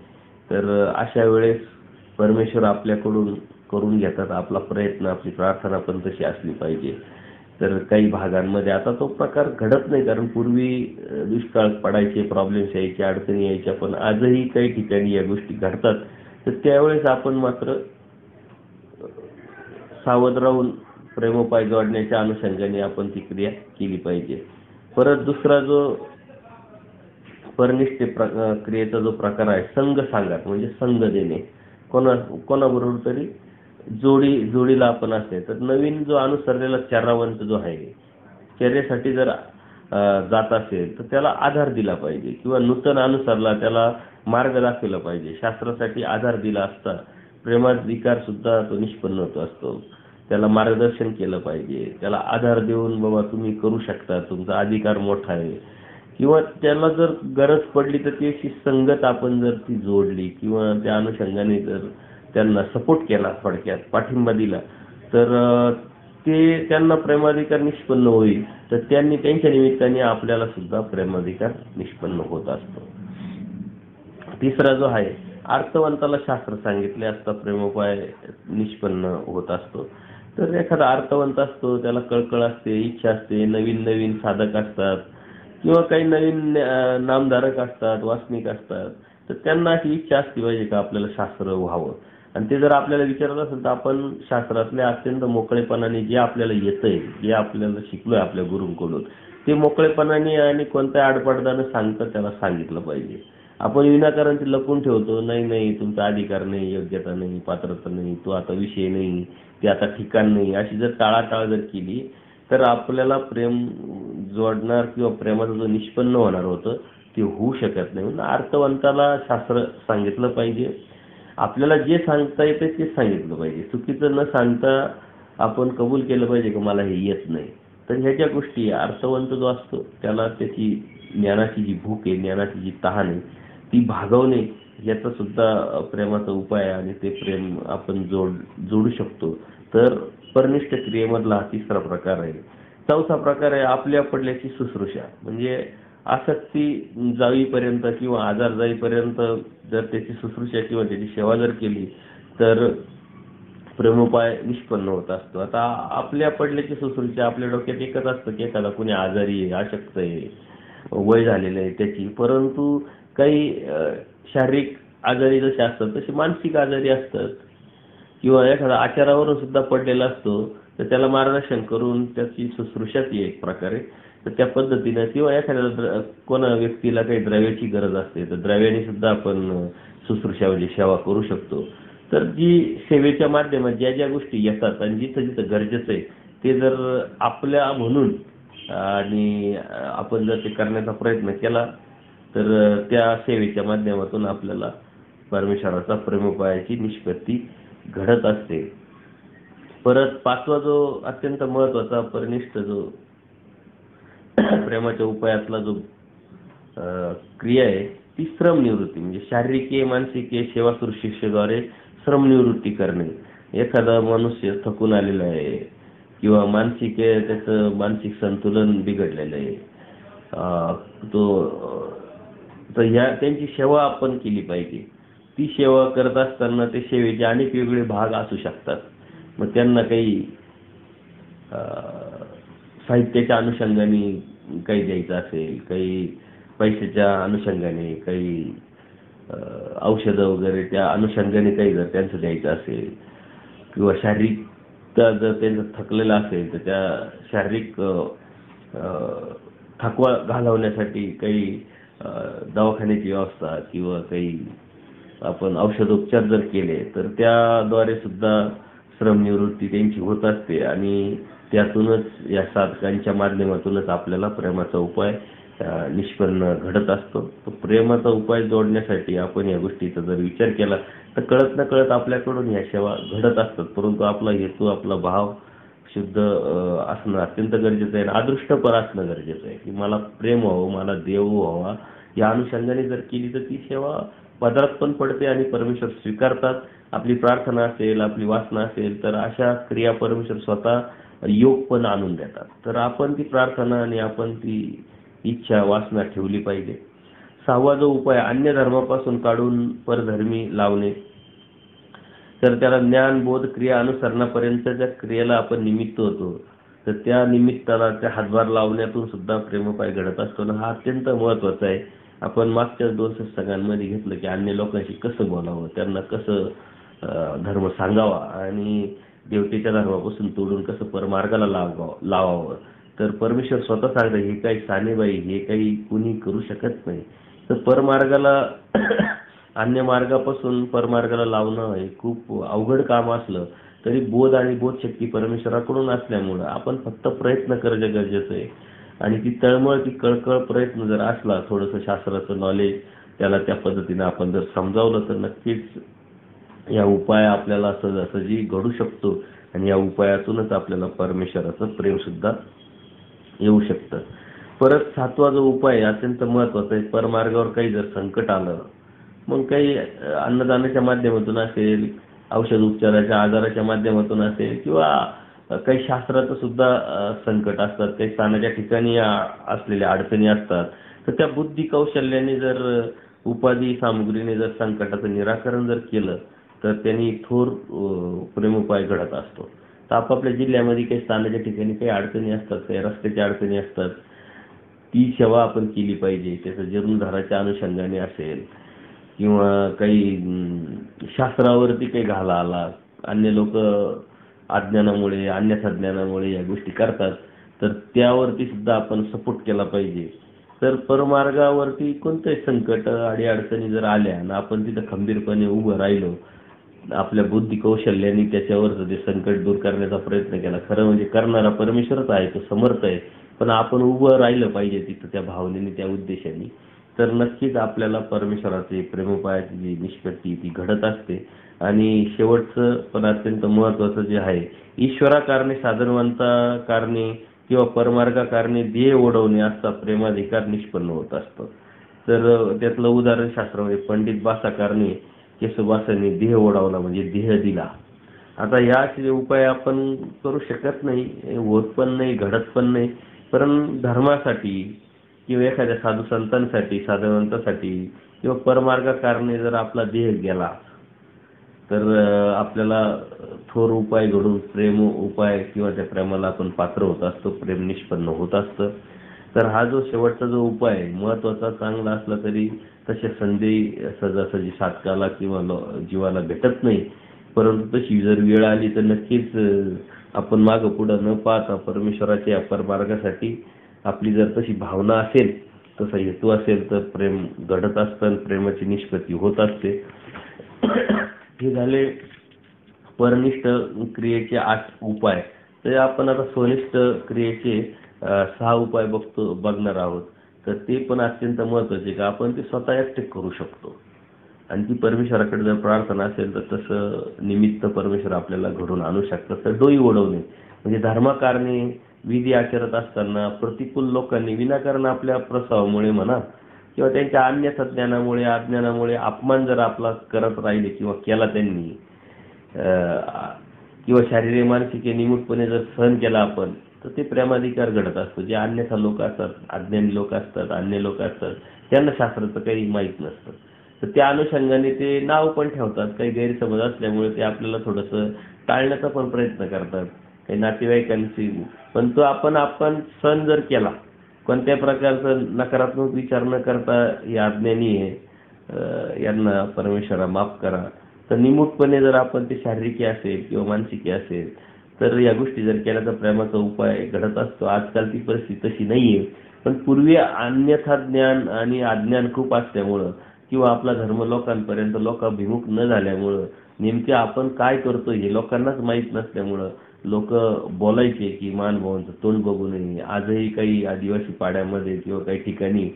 तर अशा वेळेस परमेश्वर आपल्याकडून करून घेतात. आपला प्रयत्न, आपली प्रार्थना पण तशी असली पाहिजे. तर काही भागांमध्ये आता तो प्रकार घडत नाही, कारण पूर्वी दुष्काळ पडायचे, प्रॉब्लेम्स यायचे, अडचणी यायच्या, पण आजही काही ठिकाणी या गोष्टी घडतात. तर त्यावेळेस आपण मात्र सावध राहून प्रेमोपाय जोडण्याच्या अनुषंगाने आपण ती क्रिया केली पाहिजे. परत दुसरा जो परनिष्ठ क्रियेचा जो प्रकार आहे, संघ सांगात म्हणजे संघ देणे. कोणाबरोबर तरी जोडीला आपण असते. तर नवीन जो अनुसरलेला चर्यावंत जो आहे, चर्येसाठी जर जात असेल तर त्याला आधार दिला पाहिजे किंवा नूतन अनुसरला त्याला मार्ग दाखवला पाहिजे. शास्त्रासाठी आधार दिला असता प्रेमाधिकार सुद्धा तो निष्पन्न होत असतो. त्याला मार्गदर्शन केलं पाहिजे, त्याला आधार देऊन बाबा तुम्ही करू शकता, तुमचा अधिकार मोठा आहे. किंवा त्याला जर गरज पडली तर त्याची संगत आपण जर ती जोडली किंवा त्या अनुषंगाने जर त्यांना सपोर्ट केला, थोडक्यात पाठिंबा दिला, तर ते त्यांना प्रेमाधिकार निष्पन्न होईल. तर त्यांनी त्यांच्या निमित्ताने आपल्याला सुद्धा प्रेमाधिकार निष्पन्न होत असतो. तिसरा जो आहे, अर्थवंताला शास्त्र सांगितले असता प्रेमोपाय निष्पन्न होत असतो. तर एखादा अर्थवंत असतो, त्याला कळकळ असते, इच्छा असते, नवीन नवीन साधक असतात किंवा काही नवीन नामधारक असतात, वासनिक असतात. तर त्यांना अशी इच्छा असते पाहिजे का आपल्याला शास्त्र व्हावं, आणि ते जर आपल्याला विचारत असेल तर आपण शास्त्रातल्या अत्यंत मोकळेपणाने जे आपल्याला येतंय, जे आपल्याला शिकलोय आपल्या गुरूंकडून, ते मोकळेपणाने आणि कोणत्या आडपडदानं सांगतं त्याला सांगितलं पाहिजे. आपण विनाकारण ते लपून ठेवतो, नाही नाही तुमचा अधिकार नाही, योग्यता नाही, पात्रता नाही, तो आता विषय नाही, ते आता ठिकाण नाही, अशी जर टाळाटाळ जर केली तर आपल्याला प्रेम जोडणार किंवा प्रेमाचं जो निष्पन्न होणार होतं ते होऊ शकत नाही. म्हणून अर्थवंताला शास्त्र सांगितलं पाहिजे. आपल्याला जे सांगता येतं तेच सांगितलं पाहिजे. चुकीचं न सांगता आपण कबूल केलं पाहिजे की मला हे येत नाही. तर ह्या ज्या गोष्टी अर्थवंत जो असतो त्याला त्याची ज्ञानाची जी भूक आहे, ज्ञानाची जी तहान आहे, ती भागवणे याचा सुद्धा प्रेमाचा उपाय आहे आणि ते प्रेम आपण जोडू शकतो. तर परनिष्ठ क्रियेमधला हा तिसरा प्रकार आहे. चौथा प्रकार आहे आपल्या पडल्याची शुश्रूषा. म्हणजे आसक्ती जाईपर्यंत किंवा आजार जाईपर्यंत जर त्याची शुश्रूषा किंवा त्याची सेवा जर केली तर प्रेमोपाय निष्पन्न होत असतो. आता आपल्या पडल्याची शुश्रूषा, आपल्या डोक्यात एकच असतं की एखादा कोणी आजारी आहे, अशक्त आहे, वय झालेलं आहे त्याची, परंतु काही शारीरिक आजारी जसे असतात तसे मानसिक आजारी असतात, किंवा एखादा आचारावरून सुद्धा पडलेला असतो, तर त्याला मार्गदर्शन करून त्याची शुश्रूषा ती एक प्रकारे, तर त्या पद्धतीनं, किंवा एखाद्याला कोणा व्यक्तीला काही द्रव्याची गरज असते तर द्रव्याने सुद्धा आपण शुश्रूषा म्हणजे सेवा करू शकतो. तर जी सेवेच्या माध्यमात ज्या ज्या गोष्टी येतात आणि जिथं जिथं गरजेचं आहे ते जर आपल्या म्हणून आणि आपण जर ते करण्याचा प्रयत्न केला तर त्या सेवेच्या माध्यमातून आपल्याला परमेश्वराचा प्रेमोपायाची निष्पत्ती घडत असते. परत पाचवा जो अत्यंत महत्वाचा परनिष्ठ जो प्रेमाच्या उपायातला जो क्रिया आहे ती श्रम निवृत्ती, म्हणजे शारीरिक मानसिक सेवा शुश्रूषेद्वारे श्रम निवृत्ती करणे. एखादा मनुष्य थकून आलेला आहे किंवा मानसिक त्याचं मानसिक संतुलन बिघडलेलं आहे, तर त्यांची सेवा आपण केली पाहिजे. ती सेवा करत असताना ते सेवेचे अनेक वेगळे भाग असू शकतात. मग त्यांना काही साहित्याच्या अनुषंगाने काही द्यायचं असेल, काही पैशाच्या अनुषंगाने, काही औषधं वगैरे त्या अनुषंगाने काही जर त्यांचं द्यायचं असेल, किंवा शारीरिक जर त्यांचं थकलेलं असेल तर त्या शारीरिक थकवा घालवण्यासाठी काही दवाखान्याची व्यवस्था किंवा काही आपण औषधोपचार जर केले तर त्याद्वारे सुद्धा श्रमनिवृत्ती त्यांची होत असते. आणि त्यातूनच या साधकांच्या माध्यमातूनच आपल्याला प्रेमाचा उपाय निष्पन्न घडत असतो. तो प्रेमाचा उपाय जोडण्यासाठी आपण या गोष्टीचा जर विचार केला तर कळत न कळत आपल्याकडून या सेवा घडत असतात. परंतु आपला हेतू, आपला भाव शुद्ध असणं अत्यंत गरजेचं आहे. अदृष्टपर असणं गरजेचं आहे की मला प्रेम व्हावं, मला देव व्हावा, या अनुषंगाने जर केली तर ती सेवा पदरात पण पडते आणि परमेश्वर स्वीकारतात. आपली प्रार्थना असेल, आपली वासना असेल तर अशा क्रिया परमेश्वर स्वतः योग पण आणून देतात. तर आपण ती प्रार्थना आणि आपण ती इच्छा, वासना ठेवली पाहिजे. सहावा जो उपाय अन्य धर्मापासून काढून परधर्मी लावणे, तर त्याला ज्ञान, बोध, क्रिया, अनुसरणापर्यंतच्या क्रियेला आपण निमित्त होतो. तर त्या निमित्ताला त्या हातभार लावण्यातून सुद्धा प्रेमोपाय घडत असतो ना, हा अत्यंत महत्वाचा आहे. आपण मागच्या 2 सत्संगांमध्ये घेतलं की अन्य लोकांशी कसं बोलावं, त्यांना कसं धर्म सांगावा आणि देवतेच्या धर्मापासून तोडून कसं परमार्गाला लावावं. तर परमेश्वर स्वतः सांगतं, हे काही सानेबाई, हे काही कुणी करू शकत नाही. तर परमार्गाला अन्य मार्गापासून परमार्गाला लावणं हे खूप अवघड काम असलं तरी बोध आणि बोधशक्ती परमेश्वराकडून असल्यामुळं आपण फक्त प्रयत्न करणं गरजेचं आहे. आणि ती तळमळ, ती कळकळ प्रयत्न जर असला, थोडंसं शास्त्राचं नॉलेज त्याला त्या पद्धतीनं आपण जर समजावलं तर नक्कीच या उपाय आपल्याला सहजासहजी घडू शकतो आणि या उपायातूनच आपल्याला परमेश्वराचं प्रेम सुद्धा येऊ शकतं. परत सातवा जो उपाय अत्यंत महत्वाचा आहे. परमार्गावर काही जर संकट आलं, मग काही अन्नदानाच्या माध्यमातून असेल, औषध उपचाराच्या आजाराच्या माध्यमातून असेल, किंवा काही शास्त्राचं सुद्धा संकट असतात, काही स्थानाच्या ठिकाणी असलेल्या अडचणी असतात, तर त्या बुद्धी कौशल्याने जर उपाधी सामुग्रीने जर संकटाचं निराकरण जर केलं तर त्यांनी थोर प्रेमोपाय घडत असतो. तर आपापल्या जिल्ह्यामध्ये काही स्थानाच्या ठिकाणी काही अडचणी असतात, काही रस्त्याच्या अडचणी असतात, ती सेवा आपण केली पाहिजे. त्याचं जीर्णोद्धाराच्या अनुषंगाने असेल किंवा काही शास्त्रावरती काही घाला आला, अन्य लोक अज्ञानामुळे, अन्यथा ज्ञानामुळे या गोष्टी करतात, तर त्यावरती सुद्धा आपण सपोर्ट केला पाहिजे. तर परमार्गावरती कोणतेही संकट, अडीअडचणी जर आल्या आणि आपण तिथं खंबीरपणे उभं राहिलो, आपल्या बुद्धी कौशल्याने त्याच्यावर ते संकट दूर करण्याचा प्रयत्न केला, खरं म्हणजे करणारा परमेश्वरच आहे, तो समर्थ आहे, पण आपण उभं राहिलं पाहिजे तिथं त्या भावनेने, त्या उद्देशाने, तर नक्कीच आपल्याला परमेश्वराचे प्रेमोपायाची जी निष्पत्ती ती घडत असते. आणि शेवटचं पण अत्यंत महत्वाचं जे आहे, ईश्वराकारणे, साधनवंता कारणे किंवा परमार्गा कारणे ध्येय ओढवणे असा प्रेमाधिकार निष्पन्न होत असतो. तर त्यातलं उदाहरण शास्त्रामध्ये पंडित बासाकारणे केशवासाने ध्येय ओढवला म्हणजे ध्येय दिला. आता या उपाय आपण करू शकत नाही, होत पण नाही, घडत पण नाही, पण धर्मासाठी किंवा एखाद्या साधू संतांसाठी, साधनवंतासाठी किंवा परमार्गाकारणे जर आपला ध्येय गेला तर आपल्याला थोर उपाय घडून प्रेम उपाय किंवा त्या प्रेमाला आपण पात्र होत असतो, प्रेम निष्पन्न होत असतं. तर हा जो शेवटचा जो उपाय आहे, महत्वाचा चांगला असला तरी तसे संधी सहजासहजी साधकाला किंवा जीवाला भेटत नाही. परंतु तशी जर वेळ आली तर नक्कीच आपण मागं पुढं न पाहता परमेश्वराच्या या परमार्गासाठी आपली जर तशी भावना असेल, तसा हेतू असेल तर प्रेम घडत असतं आणि प्रेमाची निष्पत्ती होत असते. हे झाले परनिष्ठ क्रियेचे 8 उपाय. तर आपण आता स्वनिष्ठ क्रियेचे 6 उपाय बघणार आहोत. तर ते पण अत्यंत महत्त्वाचे का आपण ते स्वतः एकटे करू शकतो. आणि ती परमेश्वराकडे जर प्रार्थना असेल तर तसं निमित्त परमेश्वर आपल्याला घडून आणू शकतात. तर डोई ओढवणे म्हणजे धर्मकारणे विधी आचरत असताना प्रतिकूल लोकांनी विनाकारण आपल्या प्रसावामुळे म्हणा किंवा त्यांच्या अन्यथा ज्ञानामुळे अज्ञानामुळे अपमान जर आपला करत राहिले किंवा केला त्यांनी किंवा शारीरिक मानसिक निमूटपणे जर सहन केला आपण तर ते प्रेमाधिकार घडत असतो. जे अन्यथा लोक असतात, अज्ञानी लोक असतात, अन्य लोक असतात, त्यांना शास्त्राचं काही माहीत नसतं. तर त्या अनुषंगाने ते नाव पण ठेवतात. काही गैरसमज असल्यामुळे ते आपल्याला थोडंसं टाळण्याचा पण प्रयत्न करतात, काही नातेवाईकांची. पण तो आपण सण जर केला, कोणत्या प्रकारचा नकारात्मक विचार न करता हे अज्ञानी आहे, यांना परमेश्वरा माफ करा, तर निमूटपणे जर आपण ते शारीरिकी असेल किंवा मानसिकी असेल तर या गोष्टी जर केल्या तर प्रेमाचा उपाय घडत असतो. आजकाल ती परिस्थिती तशी नाहीये. पण पूर्वी अन्यथा ज्ञान आणि अज्ञान खूप असल्यामुळं किंवा आपला धर्म लोकांपर्यंत लोकाभिमुख न झाल्यामुळं नेमके आपण काय करतो हे लोकांनाच माहीत नसल्यामुळं लोक बोलायचे की महानुभावांचं तोंड बघू नये. आजही काही आदिवासी पाड्यामध्ये किंवा काही ठिकाणी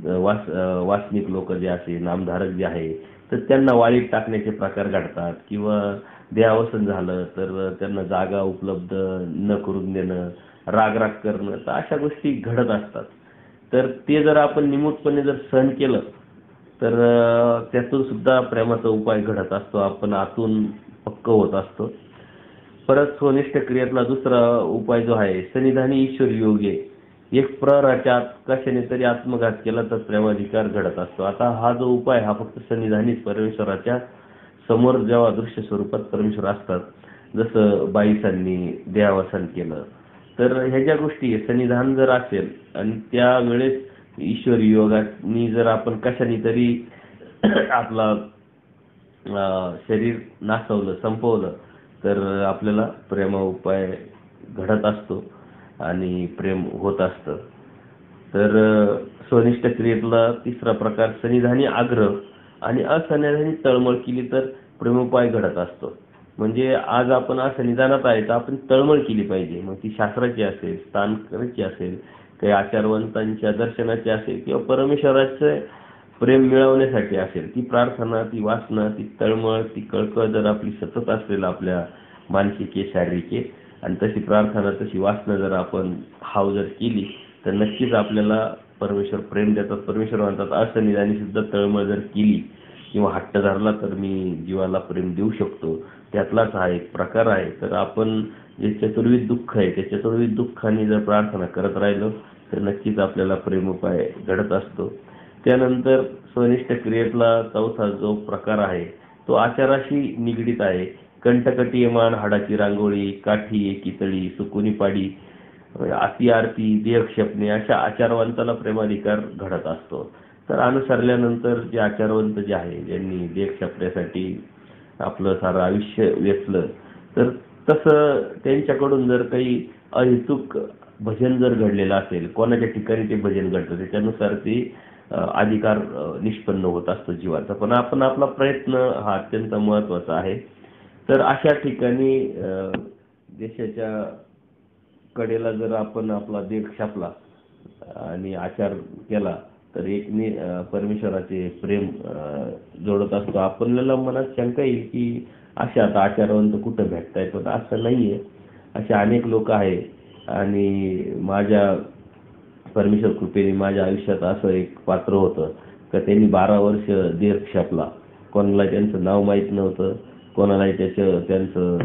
वासनिक लोक जे असे नामधारक जे आहे तर त्यांना वाळीत टाकण्याचे प्रकार घडतात किंवा देहावसन झालं तर त्यांना जागा उपलब्ध न करून देणं, राग करणं, तर अशा गोष्टी घडत असतात. तर ते जर आपण निमूटपणे जर सहन केलं तर त्यातून सुद्धा प्रेमाचा उपाय घडत असतो. आपण आतून पक्क होत असतो. परत स्वनिष्ठ क्रियेतला दुसरा उपाय जो आहे सन्निधानी ईश्वर योगे एक प्रहराच्या आत कशाने तरी आत्मघात केला तर प्रेमाधिकार घडत असतो. आता हा जो उपाय हा फक्त सन्निधानीच परमेश्वराच्या समोर जेव्हा दृश्य स्वरूपात परमेश्वर असतात, जसं बाईसांनी देहावसान केलं, तर ह्या ज्या गोष्टी सन्निधान जर असेल आणि त्यावेळेस ईश्वरी योगानी जर आपण कशाने तरी आपला शरीर नासवलं, संपवलं, तर आपल्याला प्रेमा उपाय घडत असतो आणि प्रेम होत असतं. तर स्वनिष्ठ क्रियेतला तिसरा प्रकार सन्निधानी आग्रह आणि असन्निधानी तळमळ केली तर प्रेमोपाय घडत असतो. म्हणजे आज आपण असन्निधानात आहे तर आपण तळमळ केली पाहिजे. मग ती शास्त्राची असेल, स्थानकाची असेल, काही आचारवंतांच्या दर्शनाची असेल किंवा परमेश्वराचे प्रेम मिळवण्यासाठी असेल, ती प्रार्थना, ती वासना, ती तळमळ, ती कळकळ जर आपली सतत असेल आपल्या मानसिके शारीरिके आणि तशी प्रार्थना, तशी वासना जर आपण जर केली तर नक्कीच आपल्याला परमेश्वर प्रेम देतात. परमेश्वर म्हणतात असन्निधानी सुद्धा तळमळ जर केली किंवा हट्ट धरला तर मी जीवाला प्रेम देऊ शकतो. त्यातलाच हा एक प्रकार आहे. तर आपण जे चतुर्विध दुःख आहे त्या चतुर्विध दुःखाने जर प्रार्थना करत राहिलो तर नक्कीच आपल्याला प्रेमोपाय घडत असतो. त्यानंतर स्वनिष्ठ क्रियेतला चौथा जो प्रकार आहे तो आचाराशी निगडीत आहे. कंठकटीयमान, हाडाची रांगोळी, काठी, एकीतळी, सुकुनी पाडी, अति आरती, देहक्षेपणे अशा आचारवंताला प्रेमाधिकार घडत असतो. तर अनुसरल्यानंतर जे आचारवंत जे आहे ज्यांनी देहक्षेपण्यासाठी आपलं सारं आयुष्य वेचलं, तर तसं त्यांच्याकडून जर काही अहेतुक भजन जर घडलेलं असेल, कोणाच्या ठिकाणी ते भजन घडतं त्याच्यानुसार ते अधिकार निष्पन्न होत असतो जीवाचा. पण आपण आपला प्रयत्न हा अत्यंत महत्वाचा आहे. तर अशा ठिकाणी देशाच्या कडेला जर आपण आपला देह छापला आणि आचार केला तर एक परमेश्वराचे प्रेम जोडत असतो. आपल्याला मनात शंका येईल की असे आता आचारवंत कुठं भेटतायत, पण असं नाहीये. असे अनेक लोक आहेत आणि माझ्या परमेश्वर कृपेने माझ्या आयुष्यात असं एक पात्र होतं का त्यांनी 12 वर्ष देह छापला. कोणाला त्यांचं नाव माहीत नव्हतं, कोणालाही त्यांचं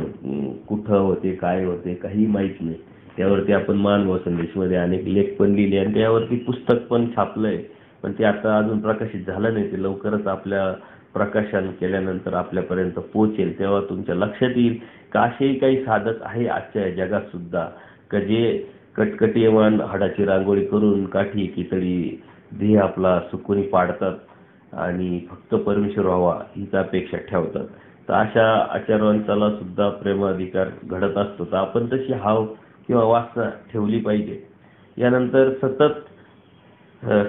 कुठं होते, काय होते, काही माहीत नाही. त्यावरती आपण मानव संदेशमध्ये अनेक लेख पण लिहिले आणि त्यावरती पुस्तक पण छापलंय. पण ते आता अजून प्रकाशित झालं नाही. ते लवकरच आपल्या प्रकाशन केल्यानंतर आपल्यापर्यंत पोहोचेल. तेव्हा तुमच्या लक्षात येईल का असेही काही साधक आहे आजच्या जगात सुद्धा का जे कटकटीयमान हाडाची रांगोळी करून काठी कितळी देह आपला सुकून पाडतात आणि फक्त परमेश्वर व्हावा हीच अपेक्षा ठेवतात. तर अशा आचारवंताला सुद्धा प्रेमाधिकार घडत असतो. तर आपण तशी हाव किंवा वासना ठेवली पाहिजे. यानंतर सतत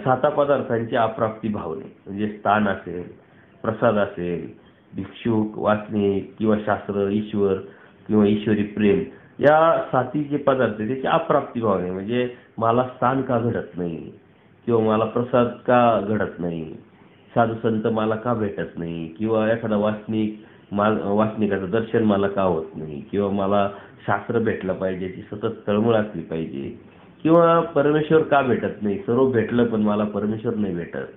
7 पदार्थांची अप्राप्ती भावने म्हणजे स्थान असेल, प्रसाद असेल, भिक्षुक, वासनिक किंवा शास्त्र, ईश्वर किंवा ईश्वरी प्रेम या 7 जे पदार्थ त्याची अप्राप्ती भावने म्हणजे मला स्थान का घडत नाही किंवा मला प्रसाद का घडत नाही, साधू संत मला का भेटत नाही किंवा एखादा वासनिकाचं दर्शन मला का होत नाही किंवा मला शास्त्र भेटलं पाहिजे, ती सतत तळमळ असली पाहिजे किंवा परमेश्वर का भेटत नाही, सर्व भेटलं पण मला परमेश्वर नाही भेटत,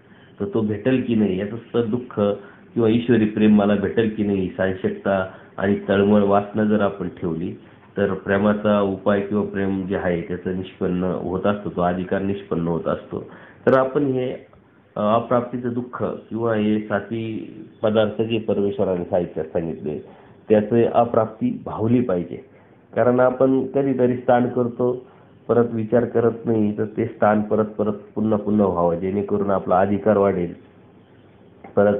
तर तो भेटेल की नाही याचं सतत दुःख किंवा ईश्वरी प्रेम मला भेटेल की नाही साशंकता आणि तळमळ वासना जर आपण ठेवली तर प्रेमाचा उपाय किंवा प्रेम जे आहे त्याचं निष्पन्न होत असतो, तो अधिकार निष्पन्न होत असतो. तर आपण हे अप्राप्तीचं दुःख किंवा हे 7 पदार्थ जे परमेश्वराने साहित्यात सांगितले त्याचे अप्राप्ती भावली पाहिजे. कारण आपण कधीतरी स्थान करतो, परत विचार करत नाही, तर ते स्थान परत परत पुन्हा पुन्हा व्हावं जेणेकरून आपला अधिकार वाढेल. परत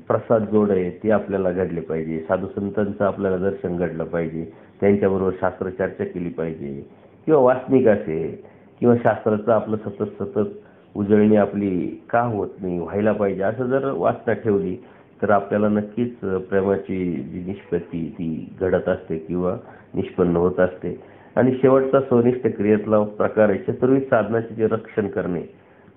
प्रसाद जोड आहे ते आपल्याला घडले पाहिजे, साधू संतांचं आपल्याला दर्शन घडलं पाहिजे, त्यांच्याबरोबर शास्त्र चर्चा केली पाहिजे किंवा वासनिक असेल किंवा शास्त्राचं आपलं सतत सतत उजळणी आपली का होत नाही, व्हायला पाहिजे, असं जर वासना ठेवली तर आपल्याला नक्कीच प्रेमाची जी निष्पत्ती ती घडत असते किंवा निष्पन्न होत असते. आणि शेवटचा स्वनिष्ठ क्रियेतला प्रकार आहे चतुर्विध साधनाचे जे रक्षण करणे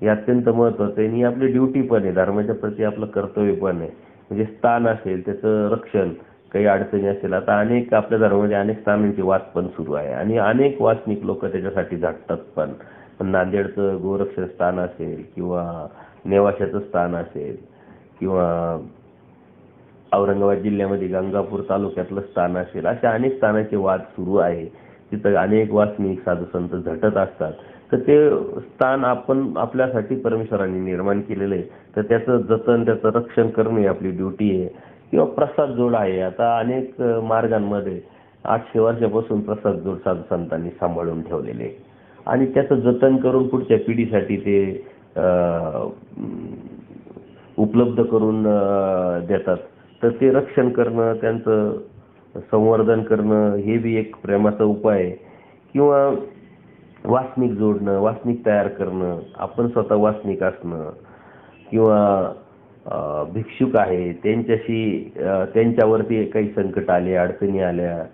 हे अत्यंत महत्त्वाचं आहे आणि आपली ड्युटी पण आहे, धर्माच्या प्रती आपलं कर्तव्य पण आहे. म्हणजे स्थान असेल त्याचं रक्षण, काही अडचणी असेल, आता अनेक आपल्या धर्मामध्ये अनेक स्थानांची वाद पण सुरू आहे आणि अनेक वासनिक लोक त्याच्यासाठी झटतात पण. नांदेडचं गोरक्षण स्थान असेल किंवा नेवाशाचं स्थान असेल किंवा औरंगाबाद जिल्ह्यामध्ये गंगापूर तालुक्यातलं स्थान असेल, अशा अनेक स्थानाचे वाद सुरू आहे. तिथं अनेक वासनिक साधू संत झटत असतात. तर ते स्थान आपण आपल्यासाठी परमेश्वराने निर्माण केलेलं आहे, तर त्याचं जतन त्याचं रक्षण करणे आपली ड्युटी आहे. किंवा प्रसाद जोड आहे, आता अनेक मार्गांमध्ये 800 वर्षापासून प्रसाद जोड साधू संतांनी सांभाळून ठेवलेले आहे आणि त्याचं जतन करून पुढच्या पिढीसाठी ते उपलब्ध करून देतात. तर ते रक्षण करणं, त्यांचं संवर्धन करणं हे बी एक प्रेमाचा उपाय आहे. किंवा वासनिक जोडणं, वासनिक तयार करणं, आपण स्वतः वासनिक असणं किंवा भिक्षुक आहे त्यांच्याशी त्यांच्यावरती काही संकट आले, अडचणी आल्या,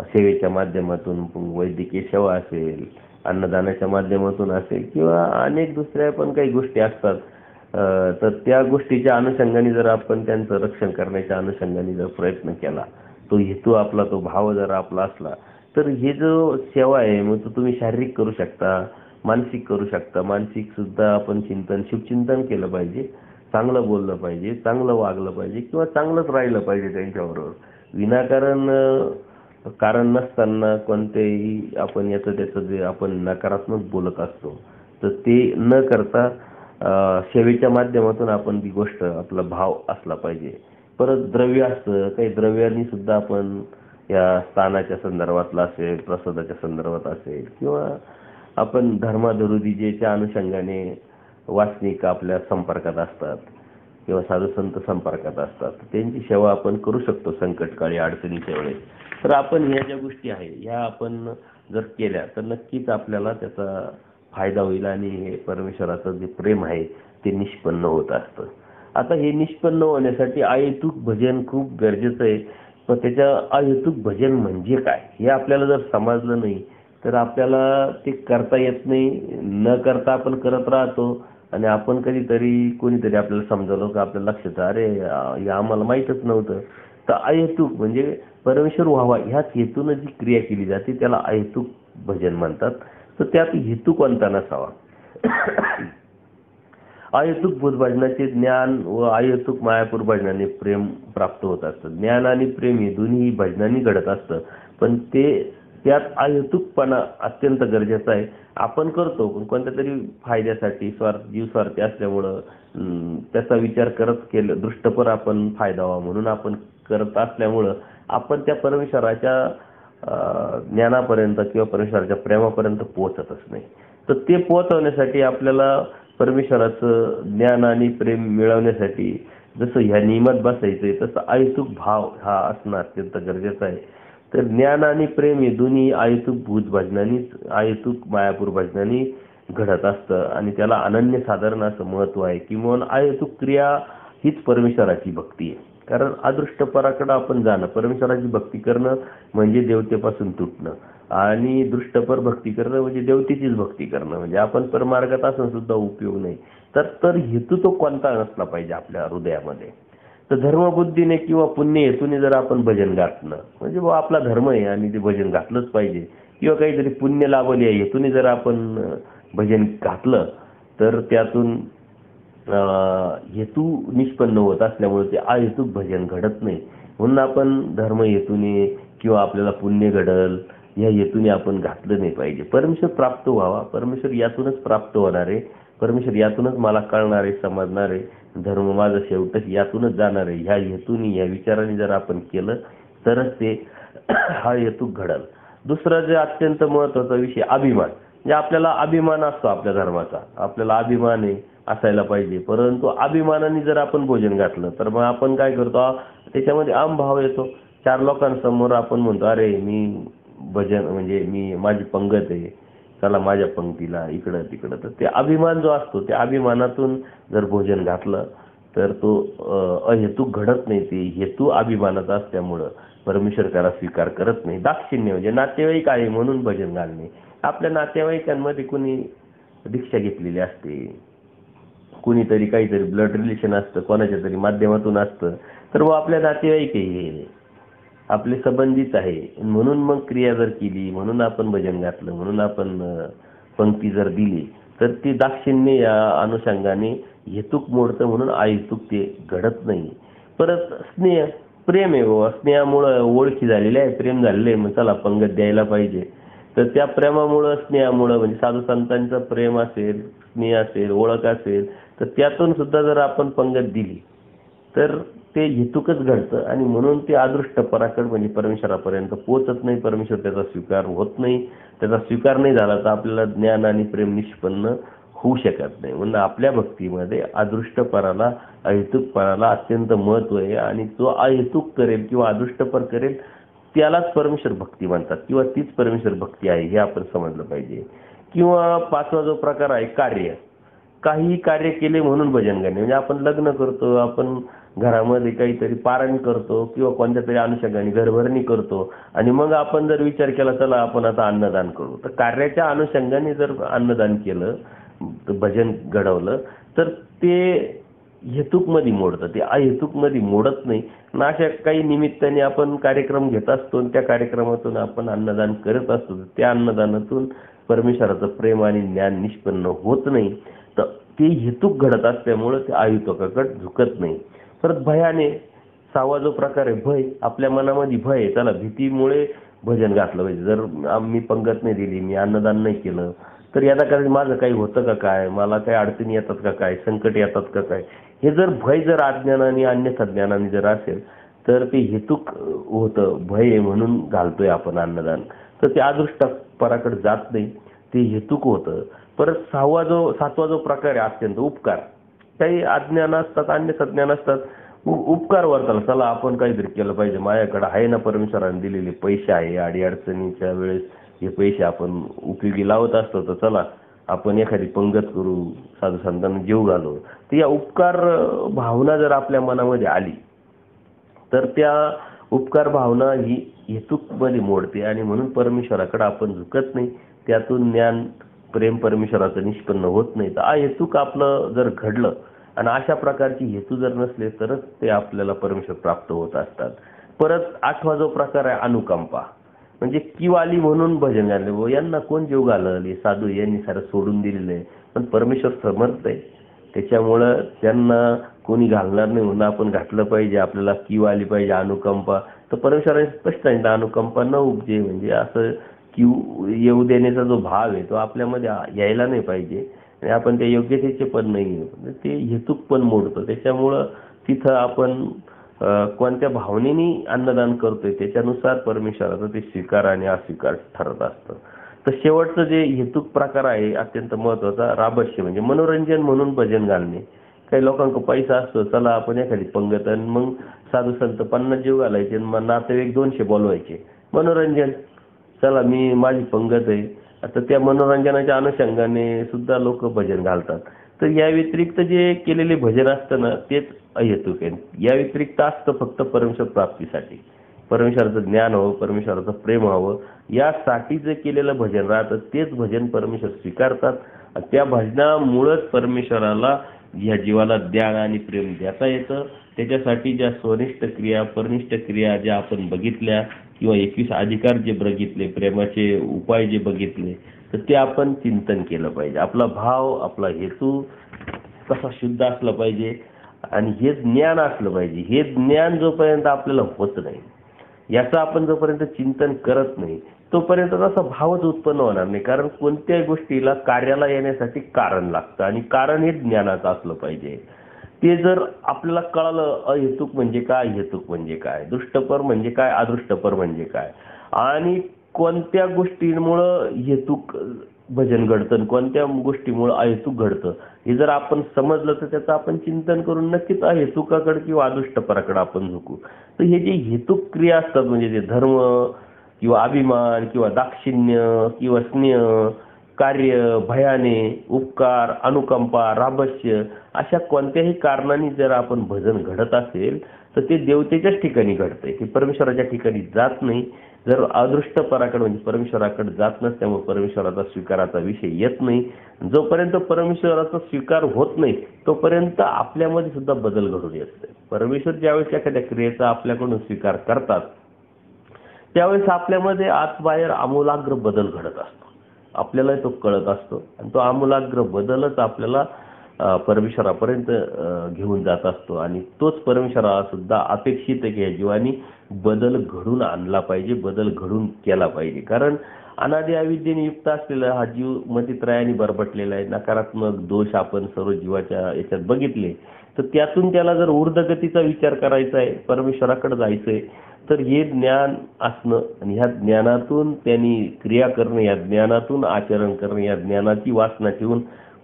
सेवेच्या माध्यमातून वैद्यकीय सेवा असेल, अन्नदानाच्या माध्यमातून असेल किंवा अनेक दुसऱ्या पण काही गोष्टी असतात, तर त्या गोष्टीच्या अनुषंगाने जर आपण त्यांचं रक्षण करण्याच्या अनुषंगाने जर प्रयत्न केला, तो हेतू आपला, तो भाव जर आपला असला, तर हे जो सेवा आहे मग तो तुम्ही शारीरिक करू शकता, मानसिक करू शकता. मानसिक सुद्धा आपण शुभचिंतन केलं पाहिजे, चांगलं बोललं पाहिजे, चांगलं वागलं पाहिजे किंवा चांगलंच राहिलं पाहिजे त्यांच्याबरोबर. विनाकारण कारण नसताना कोणतेही आपण याचं त्याचं जे आपण नकारात्मक बोलत असतो, तर ते न करता सेवेच्या माध्यमातून आपण ती गोष्ट आपला भाव असला पाहिजे. परत द्रव्य असतं, काही द्रव्यांनी सुद्धा आपण या स्थानाच्या संदर्भातला असेल, प्रसादाच्या संदर्भात असेल किंवा आपण धर्माधरुदीजेच्या अनुषंगाने वासनिक आपल्या संपर्कात असतात किंवा साधू संत संपर्कात असतात, त्यांची सेवा आपण करू शकतो संकटकाळी, अडचणीच्या वेळेस. तर आपण ह्या ज्या गोष्टी आहे ह्या आपण जर केल्या तर नक्कीच आपल्याला त्याचा फायदा होईल आणि हे परमेश्वराचं जे प्रेम आहे ते निष्पन्न होत असतं. आता हे निष्पन्न होण्यासाठी अहेतुक भजन खूप गरजेचं आहे. पण त्याच्या अहेतुक भजन म्हणजे काय हे आपल्याला जर समजलं नाही तर आपल्याला ते करता येत नाही. न करता आपण करत राहतो आणि आपण कधीतरी कोणीतरी आपल्याला समजावलं का आपल्या लक्षात अरे हे आम्हाला माहीतच नव्हतं. तर अहेतुक म्हणजे परमेश्वर व्हावा ह्याच हेतूनं जी क्रिया केली जाते त्याला अहेतुक भजन म्हणतात. तर त्यात हेतू कोणता नसावा. अहेतुक भजनाचे ज्ञान व अहेतुक मायापूर भजनाने प्रेम प्राप्त होत असतं. ज्ञान आणि प्रेम हे दोन्ही भजनाने घडत असतं, पण त्यात अहेतुकपणा अत्यंत गरजेचा आहे. आपण करतो पण कोणत्या तरी फायद्यासाठी, जीव स्वार्थी असल्यामुळं त्याचा विचार करत दृष्टपर आपण फायदा व्हावा म्हणून आपण करत असल्यामुळं आपण त्या परमेश्वराच्या ज्ञानापर्यंत किंवा परमेश्वराच्या प्रेमापर्यंत पोहोचतच नाही. तर ते पोहोचवण्यासाठी आपल्याला परमेश्वराचं ज्ञान आणि प्रेम मिळवण्यासाठी जसं ह्या नियमात बसायचंय तसं अहेतुक भाव हा असणं अत्यंत गरजेचं आहे. तर ज्ञान आणि प्रेम हे दोन्ही अहेतुक भूत भजनानी, अहेतुक मायापूर भजनानी घडत असतं आणि त्याला अनन्य साधारण असं महत्व आहे. किंवा अहेतुक क्रिया हीच परमेश्वराची भक्ती आहे. कारण अदृष्ट पराकडे आपण जाणं, परमेश्वराची भक्ती करणं म्हणजे देवतेपासून तुटणं आणि दृष्टपर भक्ती करणं म्हणजे देवतेचीच भक्ती करणं. म्हणजे आपण परमार्गात असून सुद्धा उपयोग नाही. तर हेतू तो कोणता नसला पाहिजे आपल्या हृदयामध्ये. तर धर्मबुद्धीने किंवा पुण्य हेतूने जर आपण भजन घातलं म्हणजे आपला धर्म आहे आणि ते भजन घातलंच पाहिजे, किंवा काहीतरी पुण्य लाभले आहे हेतूने जर आपण भजन घातलं तर त्यातून हेतू निष्पन्न होत असल्यामुळे ते अहेतुक भजन घडत नाही. म्हणून आपण धर्म हेतूने किंवा आपल्याला पुण्य घडल या हेतूने आपण घातलं नाही पाहिजे. परमेश्वर प्राप्त व्हावा, परमेश्वर यातूनच प्राप्त होणार आहे, परमेश्वर यातूनच मला कळणार आहे, समजणार आहे, धर्म माझा शेवटच यातूनच जाणार आहे, ह्या हेतूने ह्या विचाराने जर आपण केलं तरच ते हा हेतू घडल. दुसरा जे अत्यंत महत्वाचा विषय अभिमान. म्हणजे आपल्याला अभिमान असतो आपल्या धर्माचा, आपल्याला अभिमान आहे असायला पाहिजे. परंतु अभिमानाने जर आपण भोजन घातलं तर मग आपण काय करतो, त्याच्यामध्ये अहंभाव येतो. चार लोकांसमोर आपण म्हणतो अरे मी भजन म्हणजे मी माझी पंगत आहे, चला माझ्या पंक्तीला, इकडं तिकडं. तर ते अभिमान जो असतो त्या अभिमानातून जर भोजन घातलं तर तो अहेतुक घडत नाही. ते हेतू अभिमानाचा असल्यामुळं परमेश्वर त्याला स्वीकार करत नाही. दाक्षिण्य म्हणजे नातेवाईक आहे म्हणून भजन घालणे. आपल्या नातेवाईकांमध्ये कुणी दीक्षा घेतलेली असते, कुणीतरी काहीतरी ब्लड रिलेशन असतं, कोणाच्या तरी माध्यमातून असतं, तर वो आपल्या नातेवाईक आहे, आपले संबंधित आहे. म्हणून मग क्रिया जर केली, म्हणून आपण भजन घातलं, म्हणून आपण पंक्ती जर दिली तर ती दाक्षिण्य या अनुषंगाने हेतुक मोडतं, म्हणून अहेतुक ते घडत नाही. परत स्नेह, प्रेम आहे बाबा, स्नेहामुळं ओळखी झालेली आहे, प्रेम झालेलं आहे, मग चला पंगत द्यायला पाहिजे. तर त्या प्रेमामुळं स्नेहामुळं म्हणजे साधू संतांचं प्रेम असेल, स्नेह असेल, ओळख असेल, तर त्यातून सुद्धा जर आपण पंगत दिली तर ते हेतुकच घडतं आणि म्हणून ते अदृष्ट पराकड म्हणजे परमेश्वरापर्यंत पोहोचत नाही. परमेश्वर त्याचा स्वीकार होत नाही. त्याचा स्वीकार नाही झाला तर आपल्याला ज्ञान आणि प्रेम निष्पन्न होऊ शकत नाही. म्हणून आपल्या भक्तीमध्ये अदृष्ट पराला, अहेतुक पराला अत्यंत महत्व आहे आणि जो अहेतुक करेल किंवा अदृष्टपर करेल त्यालाच परमेश्वर भक्ती म्हणतात किंवा तीच परमेश्वर भक्ती आहे हे आपण समजलं पाहिजे. किंवा पाचवा जो प्रकार आहे कार्य, काही कार्य केले म्हणून भजन गाणे. म्हणजे आपण लग्न करतो, आपण घरामध्ये काहीतरी पारायण करतो किंवा कोणत्या तरी अनुषंगाने घरभरणी करतो आणि मग आपण जर विचार केला चला आपण आता अन्नदान करू, तर कार्याच्या अनुषंगाने जर अन्नदान केलं, भजन घडवलं तर ते हेतुक मध्ये मोडतं, ते अहेतुक मध्ये मोडत नाही. ना अशा काही निमित्ताने आपण कार्यक्रम घेत असतो आणि त्या कार्यक्रमातून आपण अन्नदान करत असतो, त्या अन्नदानातून परमेश्वराचं प्रेम आणि ज्ञान निष्पन्न होत नाही. तर ते हेतुक घडत असल्यामुळं ते अहेतुकाकडे झुकत नाही. परत भयाने, सहावा जो प्रकार आहे भय, आपल्या मनामध्ये भय आहे, त्याला भीतीमुळे भजन घातलं पाहिजे. जर मी पंगत नाही दिली, मी अन्नदान नाही केलं तर याला कारण माझं काही होतं का काय, मला काही अडचणी येतात का काय, संकट येतात का काय, हे जर भय जर अज्ञानाने अन्यथा ज्ञानाने जर असेल तर ते हेतुक होतं. भय आहे म्हणून घालतोय आपण अन्नदान, तर ते अदृष्टपराकडे जात नाही, ते हेतुक होतं. परत सातवा जो प्रकार आहे अत्यंत उपकार, काही अज्ञान असतात, अन्यथा ज्ञान असतात, उपकार वर्ताला चला आपण काहीतरी केलं पाहिजे, माझ्याकडे आहे ना परमेश्वराने दिलेले पैसे आहे, अडीअडचणीच्या वेळेस हे पैसे आपण उपयोगी लावत असतो, तर चला आपण एखादी पंगत करू, साधू संतांना जीव घालू. तर या उपकार भावना जर आपल्या मनामध्ये आली तर त्या उपकार भावना ही हेतुकमध्ये मोडते आणि म्हणून परमेश्वराकडे आपण झुकत नाही. त्यातून ज्ञान प्रेम परमेश्वराचं निष्पन्न होत नाही. तर अहेतुक आपलं जर घडलं आणि अशा प्रकारची हेतू जर नसले तरच ते आपल्याला परमेश्वर प्राप्त होत असतात. परत आठवा जो प्रकार आहे अनुकंपा, म्हणजे कीव आली म्हणून भजन घालणे. यांना कोण जीव घालल, हे साधू यांनी सारं सोडून दिलेलं आहे, पण परमेश्वर समर्थ आहे त्याच्यामुळं त्यांना कोणी घालणार नाही म्हणून आपण घातलं पाहिजे. आपल्याला कीव आली पाहिजे, अनुकंपा. तर परमेश्वराने स्पष्ट सांगितलं अनुकंपा न उपजे, म्हणजे असं कीव येऊ देण्याचा जो भाव आहे तो आपल्यामध्ये यायला नाही पाहिजे आणि आपण त्या योग्यतेचे पण नाही, ते हेतुक पण मोडतो. त्याच्यामुळं तिथं आपण कोणत्या भावनेने अन्नदान करतोय त्याच्यानुसार परमेश्वराचं ते स्वीकार आणि अस्वीकार ठरत असतं. तर शेवटचं जे हेतुक प्रकार आहे अत्यंत महत्वाचा, राबस्य म्हणजे मनोरंजन म्हणून भजन घालणे. काही लोकांना पैसा असतो, चला आपण एखादी पंगत आणि मग साधू संत 50 जीव घालायचे, मग नातेवाईक 200 बोलवायचे, मनोरंजन. चला मी माझी पंगत आहे. आता त्या मनोरंजनाच्या अनुषंगाने सुद्धा लोक भजन घालतात. तर या व्यतिरिक्त जे केलेले भजन असतं ना तेच अहेतुक आहे. या व्यतिरिक्त असतं फक्त परमेश्वर प्राप्तीसाठी, परमेश्वराचं ज्ञान हवं, परमेश्वराचं प्रेम हवं, यासाठी जे केलेलं भजन राहतं तेच भजन परमेश्वर स्वीकारतात. त्या भजनामुळंच परमेश्वराला या जीवाला ज्ञान आणि प्रेम देता येतं. त्याच्यासाठी ज्या स्वनिष्ठ क्रिया, परनिष्ठ क्रिया ज्या आपण बघितल्या किंवा 21 अधिकार जे बघितले, प्रेमाचे उपाय जे बघितले, तर ते आपण चिंतन केलं पाहिजे. आपला भाव, आपला हेतू कसा शुद्ध असला पाहिजे आणि हे ज्ञान असलं पाहिजे. हे ज्ञान जोपर्यंत आपल्याला होत नाही, याचं आपण जोपर्यंत चिंतन करत नाही, तोपर्यंत तसा भावच उत्पन्न होणार नाही. कारण कोणत्याही गोष्टीला कार्याला येण्यासाठी कारण लागतं आणि कारण हे ज्ञानाचं असलं पाहिजे. ते जर आपल्याला कळालं अहेतुक म्हणजे काय, हेतुक म्हणजे काय, दृष्टपर म्हणजे काय, अदृष्टपर म्हणजे काय, आणि कोणत्या गोष्टींमुळं हेतुक भजन घडतं आणि कोणत्या गोष्टीमुळं अहेतुक घडतं, हे जर आपण समजलं तर त्याचं आपण चिंतन करून नक्कीच अहेतुकाकडे किंवा अदृष्टपराकडे आपण झुकू. तर हे जे हेतुक क्रिया असतात म्हणजे जे धर्म किंवा अभिमान किंवा दाक्षिण्य किंवा स्नेह, कार्य, भयाने, उपकार, अनुकंपा, राबस्य, अशा कोणत्याही कारणाने जर आपण भजन घडत असेल तर ते देवतेच्याच ठिकाणी घडतंय, ते परमेश्वराच्या ठिकाणी जात नाही. जर अदृष्टपराकडे म्हणजे परमेश्वराकडे जात नसल्यामुळे परमेश्वराचा स्वीकाराचा विषय येत नाही. जोपर्यंत परमेश्वराचा स्वीकार होत नाही तोपर्यंत आपल्यामध्ये सुद्धा बदल घडून येत नाही. परमेश्वर ज्यावेळेस एखाद्या क्रियेचा आपल्याकडून स्वीकार करतात त्यावेळेस आपल्यामध्ये आत बाहेर आमूलाग्र बदल घडत असतो. आपल्याला तो कळत असतो आणि तो आमूलाग्र बदलच आपल्याला परमेश्वरापर्यंत घेऊन जात असतो. आणि तोच परमेश्वराला सुद्धा अपेक्षित आहे की या जीवानी बदल घडून आणला पाहिजे, बदल घडून केला पाहिजे. कारण अनादि अविद्येने युक्त असलेला हा जीव मतित्रयाने बरबटलेला आहे. नकारात्मक दोष आपण सर्व जीवाच्या याच्यात बघितले, तर त्यातून त्याला जर ऊर्ध्वगतीचा विचार करायचा आहे, परमेश्वराकडे जायचंय, तर हे ज्ञान असणं आणि ह्या ज्ञानातून त्यांनी क्रिया करणं, या ज्ञानातून आचरण करणं, या ज्ञानाची वासना ठेवून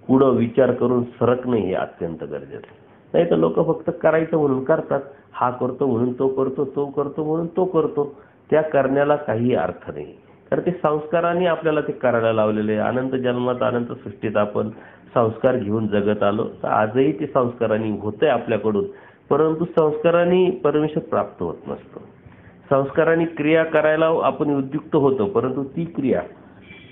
पुढं विचार करून सरकणं हे अत्यंत गरजेचं आहे. नाही तर लोक फक्त करायचं म्हणून करतात, हा करतो म्हणून तो करतो, तो करतो म्हणून तो करतो, त्या करण्याला काही अर्थ नाही. कारण ते संस्कारांनी आपल्याला ते करायला लावलेले आहे. अनंत जन्मात अनंत सृष्टीत आपण संस्कार घेऊन जगत आलो, तर आजही ते संस्कारांनी होतंय आपल्याकडून. परंतु संस्कारांनी परमेश्वर प्राप्त होत नसतो. संस्कारांनी क्रिया करायला आपण उद्युक्त होतो, परंतु ती क्रिया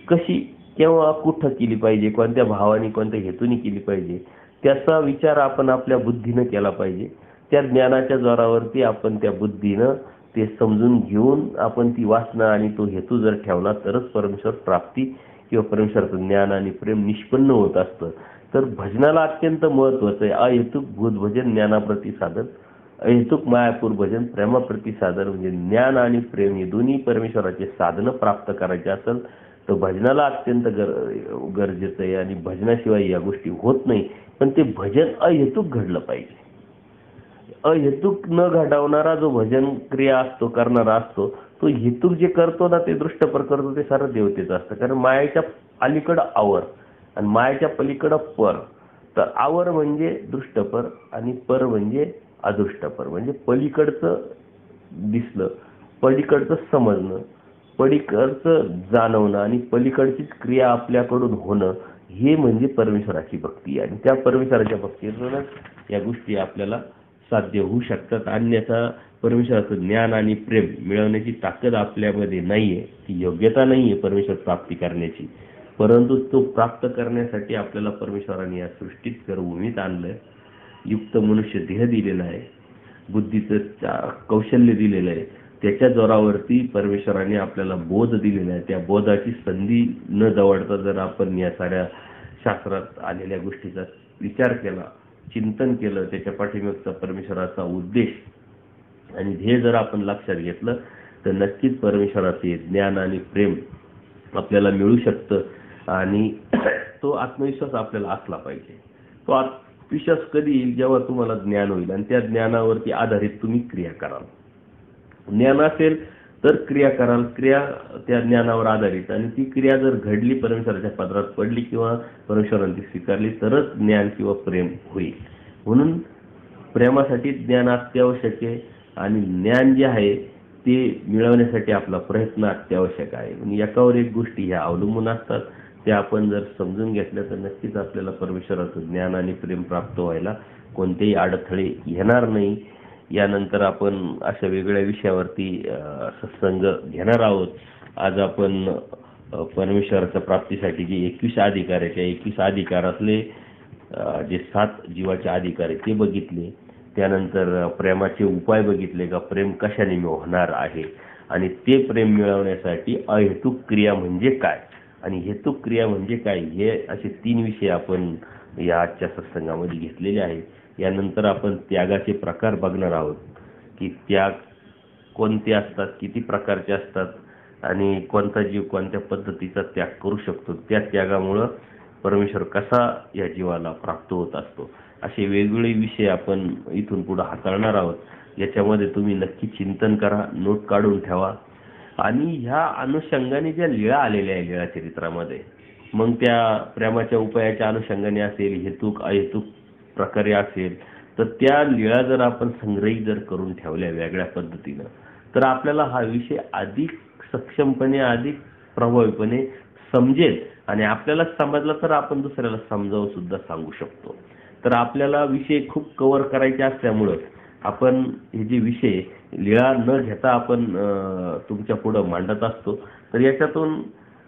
कशी, केव्हा, कुठं केली पाहिजे, कोणत्या भावाने, कोणत्या हेतूने केली पाहिजे, त्याचा विचार आपण आपल्या बुद्धीनं केला पाहिजे. त्या ज्ञानाच्या जोरावरती आपण त्या बुद्धीनं ते समजून घेऊन आपण ती वासना आणि तो हेतू जर ठेवला तरच परमेश्वर प्राप्ती किंवा परमेश्वराचं ज्ञान आणि प्रेम निष्पन्न होत असतं. तर भजनाला अत्यंत महत्त्वाचं आहे. अहेतुक भूत भजन ज्ञानाप्रती साधन, अहेतुक मायापूर भजन प्रेमाप्रती साधन. म्हणजे ज्ञान आणि प्रेम हे दोन्ही परमेश्वराचे साधनं प्राप्त करायचे असेल तर भजनाला अत्यंत गरजेचं आहे. आणि भजनाशिवाय या गोष्टी होत नाही. पण ते भजन अहेतुक घडलं पाहिजे. अहेतुक न घडवणारा जो भजन क्रिया असतो, करणारा असतो, तो हेतुक जे करतो ना ते दृष्टपर करतो, ते सारं देवतेचं असतं. कारण मायाच्या अलीकडं आवर आणि मायाच्या पलीकडं पर. तर आवर म्हणजे दृष्टपर आणि पर म्हणजे अदृष्टपर. म्हणजे पलीकडचं दिसलं, पलीकडचं समजणं, पलीकडचं जाणवणं आणि पलीकडचीच क्रिया आपल्याकडून होणं, हे म्हणजे परमेश्वराची भक्ती. आणि त्या परमेश्वराच्या भक्तीतूनच या गोष्टी आपल्याला साध्य होऊ शकतात. अन्यथा परमेश्वराचं ज्ञान आणि प्रेम मिळवण्याची ताकद आपल्यामध्ये नाहीये, ती योग्यता नाहीये परमेश्वर प्राप्ती करण्याची. परंतु तो प्राप्त करण्यासाठी आपल्याला परमेश्वराने या सृष्टीत गर्भभूमीत आणलंय, युक्त मनुष्य देह दिलेला आहे, बुद्धीचं कौशल्य दिलेलं आहे, त्याच्या जोरावरती परमेश्वराने आपल्याला बोध दिलेला आहे. त्या बोधाची संधी न दवडता जर आपण या साऱ्या शास्त्रात आलेल्या गोष्टीचा विचार केला, चिंतन केलं, त्याच्या पाठीमागचा परमेश्वराचा उद्देश आणि ध्येय जर आपण लक्षात घेतलं तर नक्कीच परमेश्वराचे ज्ञान आणि प्रेम आपल्याला मिळू शकतं. आणि तो आत्मविश्वास आपल्याला असला पाहिजे. तो विश्वास कधी येईल? जेव्हा तुम्हाला ज्ञान होईल आणि त्या ज्ञानावरती आधारित तुम्ही क्रिया कराल. ज्ञान असेल तर क्रिया कराल, क्रिया त्या ज्ञानावर आधारित, आणि ती क्रिया जर घडली, परमेश्वराच्या पदरात पडली किंवा परमेश्वराने ती स्वीकारली, तरच ज्ञान किंवा प्रेम होईल. म्हणून प्रेमासाठी ज्ञान अत्यावश्यक आहे आणि ज्ञान जे आहे ते मिळवण्यासाठी आपला प्रयत्न अत्यावश्यक आहे. आणि एकावर एक गोष्टी ह्या अवलंबून असतात. त्या आपण जर समजून घेतल्या तर नक्कीच आपल्याला परमेश्वराचं ज्ञान आणि प्रेम प्राप्त व्हायला कोणतेही अडथळे येणार नाही. यानंतर आपण अशा वेगळ्या विषयावरती सत्संग घेणार आहोत. आज आपण परमेश्वराच्या प्राप्तीसाठी जे 21 अधिकार आहेत, त्या 21 अधिकारातले जे 7 जीवाचे अधिकार आहेत ते बघितले. त्यानंतर प्रेमाचे उपाय बघितले का प्रेम कशाने होणार आहे, आणि ते प्रेम मिळवण्यासाठी अहेतुक क्रिया म्हणजे काय आणि हेतुक क्रिया म्हणजे काय, हे असे 3 विषय आपण या आजच्या सत्संगामध्ये घेतलेले आहेत. यानंतर आपण त्यागाचे प्रकार बघणार आहोत की त्याग कोणते असतात, किती प्रकारचे असतात आणि कोणता जीव कोणत्या पद्धतीचा त्याग करू शकतो, त्या त्यागामुळं परमेश्वर कसा या जीवाला प्राप्त होत असतो. असे वेगवेगळे विषय आपण इथून पुढे हाताळणार आहोत. याच्यामध्ये तुम्ही नक्की चिंतन करा, नोट काढून ठेवा. आणि ह्या अनुषंगाने ज्या लीळा आलेल्या आहे लीळा चरित्रामध्ये, मग त्या प्रेमाच्या उपायाच्या अनुषंगाने असेल, हेतुक अहेतुक प्रकारे असेल, तर त्या लीळा जर आपण संग्रहित जर करून ठेवल्या वेगळ्या पद्धतीनं, तर आपल्याला हा विषय अधिक सक्षमपणे, अधिक प्रभावीपणे समजेल. आणि आपल्याला समजला तर आपण दुसऱ्याला समजावून सुद्धा सांगू शकतो. तर आपल्याला विषय खूप कव्हर करायचे असल्यामुळं आपण हे जे विषय लीळा न घेता आपण तुमच्या पुढं मांडत असतो. तर याच्यातून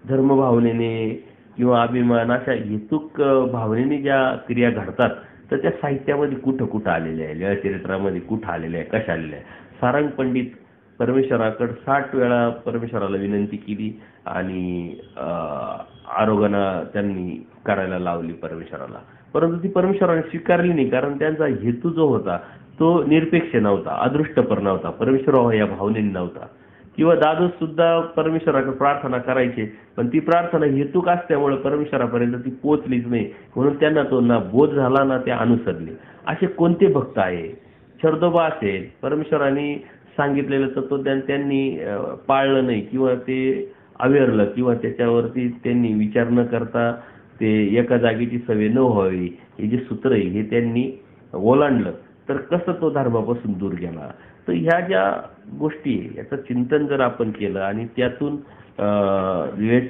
धर्मभावनेने किंवा अभिमान अशा हेतुक भावनेने ज्या क्रिया घडतात, तर त्या साहित्यामध्ये कुठं कुठं आलेल्या आहे, लीळा चरित्रामध्ये कुठं आलेल्या आहे, कशा आलेल्या आहे. सारंग पंडित परमेश्वराकडे 60 वेळा परमेश्वराला विनंती केली आणि आरोगणा त्यांनी करायला लावली परमेश्वराला, परंतु ती परमेश्वराने स्वीकारली नाही. कारण त्यांचा हेतू जो होता तो निरपेक्ष नव्हता, अदृष्टपर नव्हता, परमेश्वर या भावनेने नव्हता. किंवा दादू सुद्धा परमेश्वराकडे प्रार्थना करायचे, पण ती प्रार्थना हेतुक असल्यामुळे परमेश्वरापर्यंत ती पोचलीच नाही. म्हणून त्यांना तो ना बोध झाला ना ते अनुसरले. असे कोणते भक्त आहे? शरदोबा असेल, परमेश्वराने सांगितलेलं तत्वज्ञान त्यांनी पाळलं नाही किंवा ते अवेरलं किंवा त्याच्यावरती त्यांनी विचार न करता ते एका जागेची सवय न व्हावी हे जे सूत्र आहे हे त्यांनी ओलांडलं, तर कसं तो धर्मापासून दूर गेला. तर ह्या ज्या गोष्टी याचं चिंतन जर आपण केलं आणि त्यातून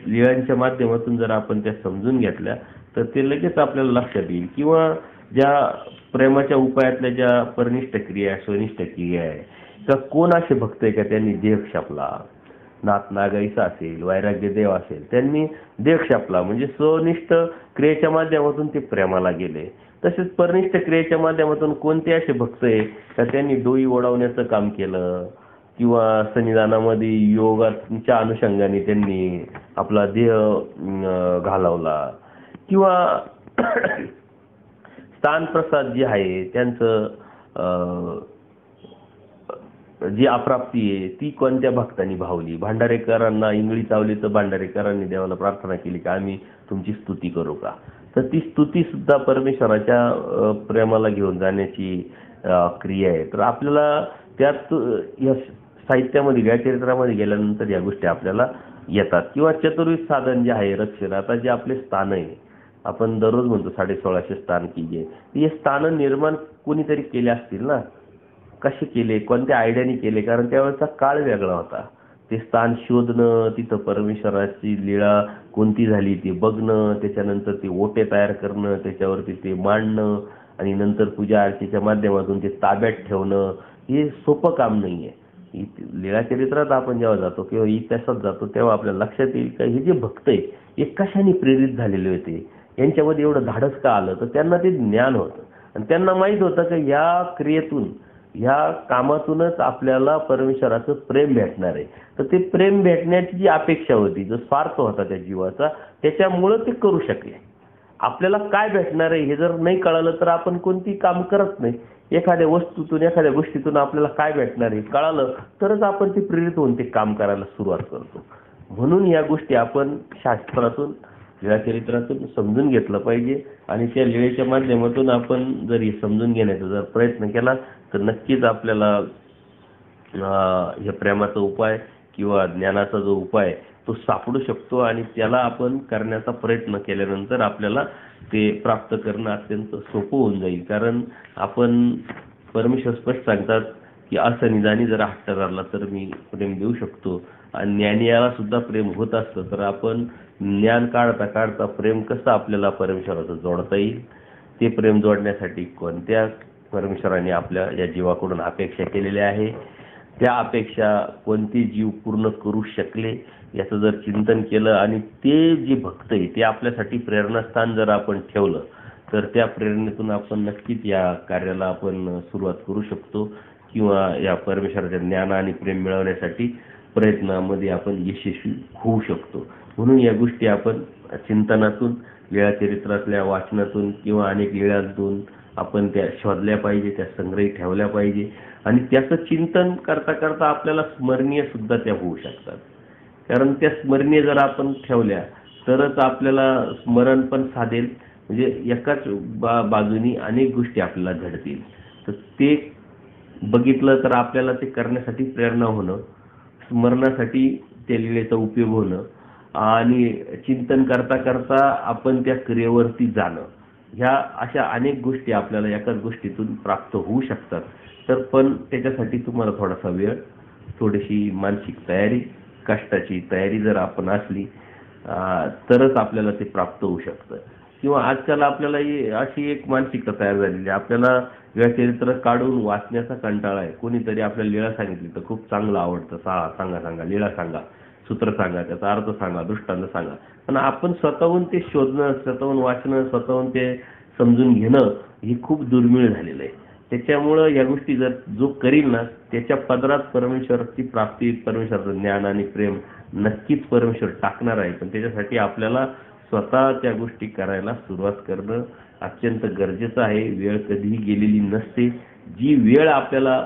लीळांच्या माध्यमातून जर आपण त्या समजून घेतल्या, तर ते लगेच आपल्याला लक्षात येईल. किंवा ज्या प्रेमाच्या उपायातल्या ज्या परनिष्ठ क्रिया, स्वनिष्ठ क्रिया आहे, तर कोण असे भक्त आहे का त्यांनी देह क्षापला, नाथ नागाईचा असेल, वैराग्य देव असेल, त्यांनी देह क्षापला म्हणजे स्वनिष्ठ क्रियेच्या माध्यमातून ते प्रेमाला गेले. तसेच परनिष्ठ क्रियेच्या माध्यमातून कोणते असे भक्त आहे का त्यांनी डोई ओढवण्याचं काम केलं किंवा सन्निधानामध्ये योगाच्या अनुषंगाने त्यांनी आपला देह घालवला, किंवा स्थानप्रसाद जे आहे त्यांचं जी अप्राप्ती आहे ती कोणत्या भक्तांनी भावली. भांडारेकरांना इंगळी चावली तर भांडारेकरांनी देवाला प्रार्थना केली का आम्ही तुमची स्तुती करू का, तर ती स्तुती सुद्धा परमेश्वराच्या प्रेमाला घेऊन जाण्याची क्रिया आहे. तर आपल्याला त्यात या साहित्यामध्ये या चरित्रामध्ये गेल्यानंतर या गोष्टी आपल्याला येतात. किंवा चतुर्विध साधन जे आहे रक्षण, आता जे आपले स्थान आहे, आपण दररोज म्हणतो 1650 स्थान कीजे, हे स्थान निर्माण कोणीतरी केले असतील ना, कसे केले, कोणत्या आयडियाने केले, कारण त्यावेळेचा काळ वेगळा होता. ते स्थान शोधणं, तिथं परमेश्वराची लीळा कोणती झाली ते बघणं, त्याच्यानंतर ते ओटे तयार करणं, त्याच्यावरती ते मांडणं आणि नंतर पूजा अर्चेच्या माध्यमातून ते ताब्यात ठेवणं, हे सोपं काम नाही आहे. लीळा चरित्रात आपण जेव्हा जातो किंवा इतिहासात जातो तेव्हा आपल्याला लक्षात येईल का हे जे भक्त आहे हे कशाने प्रेरित झालेले होते, यांच्यामध्ये एवढं धाडस का आलं, तर त्यांना ते ज्ञान होतं आणि त्यांना माहीत होतं की या क्रियेतून, ह्या कामातूनच आपल्याला परमेश्वराचं प्रेम भेटणार आहे. तर ते प्रेम भेटण्याची जी अपेक्षा होती, जो स्वार्थ होता त्या जीवाचा, त्याच्यामुळं ते करू शकले. आपल्याला काय भेटणार आहे हे जर नाही कळालं तर आपण कोणती काम करत नाही. एखाद्या वस्तूतून, एखाद्या गोष्टीतून आपल्याला काय भेटणार आहे कळालं तरच आपण ते प्रेरित होऊन ते काम करायला सुरुवात करतो. म्हणून या गोष्टी आपण शास्त्रातून लीळाचरित्रातून समजून घेतलं पाहिजे आणि त्या लीळेच्या माध्यमातून आपण जर हे समजून घेण्याचा जर प्रयत्न केला तर नक्कीच आपल्याला या प्रेमाचा उपाय किंवा ज्ञानाचा जो उपाय तो सापडू शकतो आणि त्याला आपण करण्याचा प्रयत्न केल्यानंतर आपल्याला ते प्राप्त करणं अत्यंत सोपं होऊन जाईल. कारण आपण परमेश्वर स्पष्ट सांगतात की असं निदानी जर हट्ट धरला तर मी प्रेम देऊ शकतो आणि ज्ञानियाला सुद्धा प्रेम होत असतं. तर आपण ज्ञान काढता काढता प्रेम कसं आपल्याला परमेश्वराचं जोडता येईल, ते प्रेम जोडण्यासाठी कोणत्या परमेश्वराने आपल्या या जीवाकडून अपेक्षा केलेल्या आहे, त्या अपेक्षा कोणते जीव पूर्ण करू शकले याचं जर चिंतन केलं आणि ते जे भक्त आहे ते आपल्यासाठी प्रेरणास्थान जर आपण ठेवलं तर त्या प्रेरणेतून आपण नक्कीच या कार्याला आपण सुरुवात करू शकतो किंवा या परमेश्वराच्या ज्ञान आणि प्रेम मिळवण्यासाठी प्रयत्नामध्ये आपण यशस्वी होऊ शकतो. म्हणून या गोष्टी आपण चिंतनातून, लीळाचरित्रातल्या वाचनातून किंवा अनेक लीळांतून आपण त्या शोधल्या पाहिजे, त्या संग्रही ठेवल्या पाहिजे आणि त्याचं चिंतन करता करता आपल्याला स्मरणीय सुद्धा त्या होऊ शकतात. कारण त्या स्मरणीय जर आपण ठेवल्या तरच आपल्याला स्मरण पण साधेल. म्हणजे एकाच बाजूनी अनेक गोष्टी आपल्याला घडतील. तर ते बघितलं तर आपल्याला ते करण्यासाठी प्रेरणा होणं, स्मरणासाठी त्या लीळेचा उपयोग होणं आणि चिंतन करता करता आपण त्या क्रियेवरती जाणं, ह्या अशा अनेक गोष्टी आपल्याला एकाच गोष्टीतून प्राप्त होऊ शकतात. तर पण त्याच्यासाठी तुम्हाला थोडासा वेळ, थोडीशी मानसिक तयारी, कष्टाची तयारी जर आपण असली तरच आपल्याला ते प्राप्त होऊ शकतं. किंवा आजकाल आपल्याला अशी एक मानसिकता तयार झालेली आहे, आपल्याला लीळाचरित्र काढून वाचण्याचा कंटाळा आहे. कोणीतरी आपल्याला लीळा सांगितली तर खूप चांगलं आवडतं, सांगा लीळा सांगा, सूत्र सांगा, त्याचा अर्थ सांगा, दृष्टांत सांगा. पण आपण स्वतःहून ते शोधणं, स्वतःहून वाचणं, स्वतःहून ते समजून घेणं हे खूप दुर्मिळ झालेलं आहे. त्याच्यामुळं या गोष्टी जर जो करील ना त्याच्या पदरात परमेश्वराची प्राप्ती, परमेश्वराचं ज्ञान आणि प्रेम नक्कीच परमेश्वर टाकणार आहे. पण त्याच्यासाठी आपल्याला स्वतः त्या गोष्टी करायला सुरुवात करणं अत्यंत गरजेचं आहे. वेळ कधीही गेलेली नसते. जी वेळ आपल्याला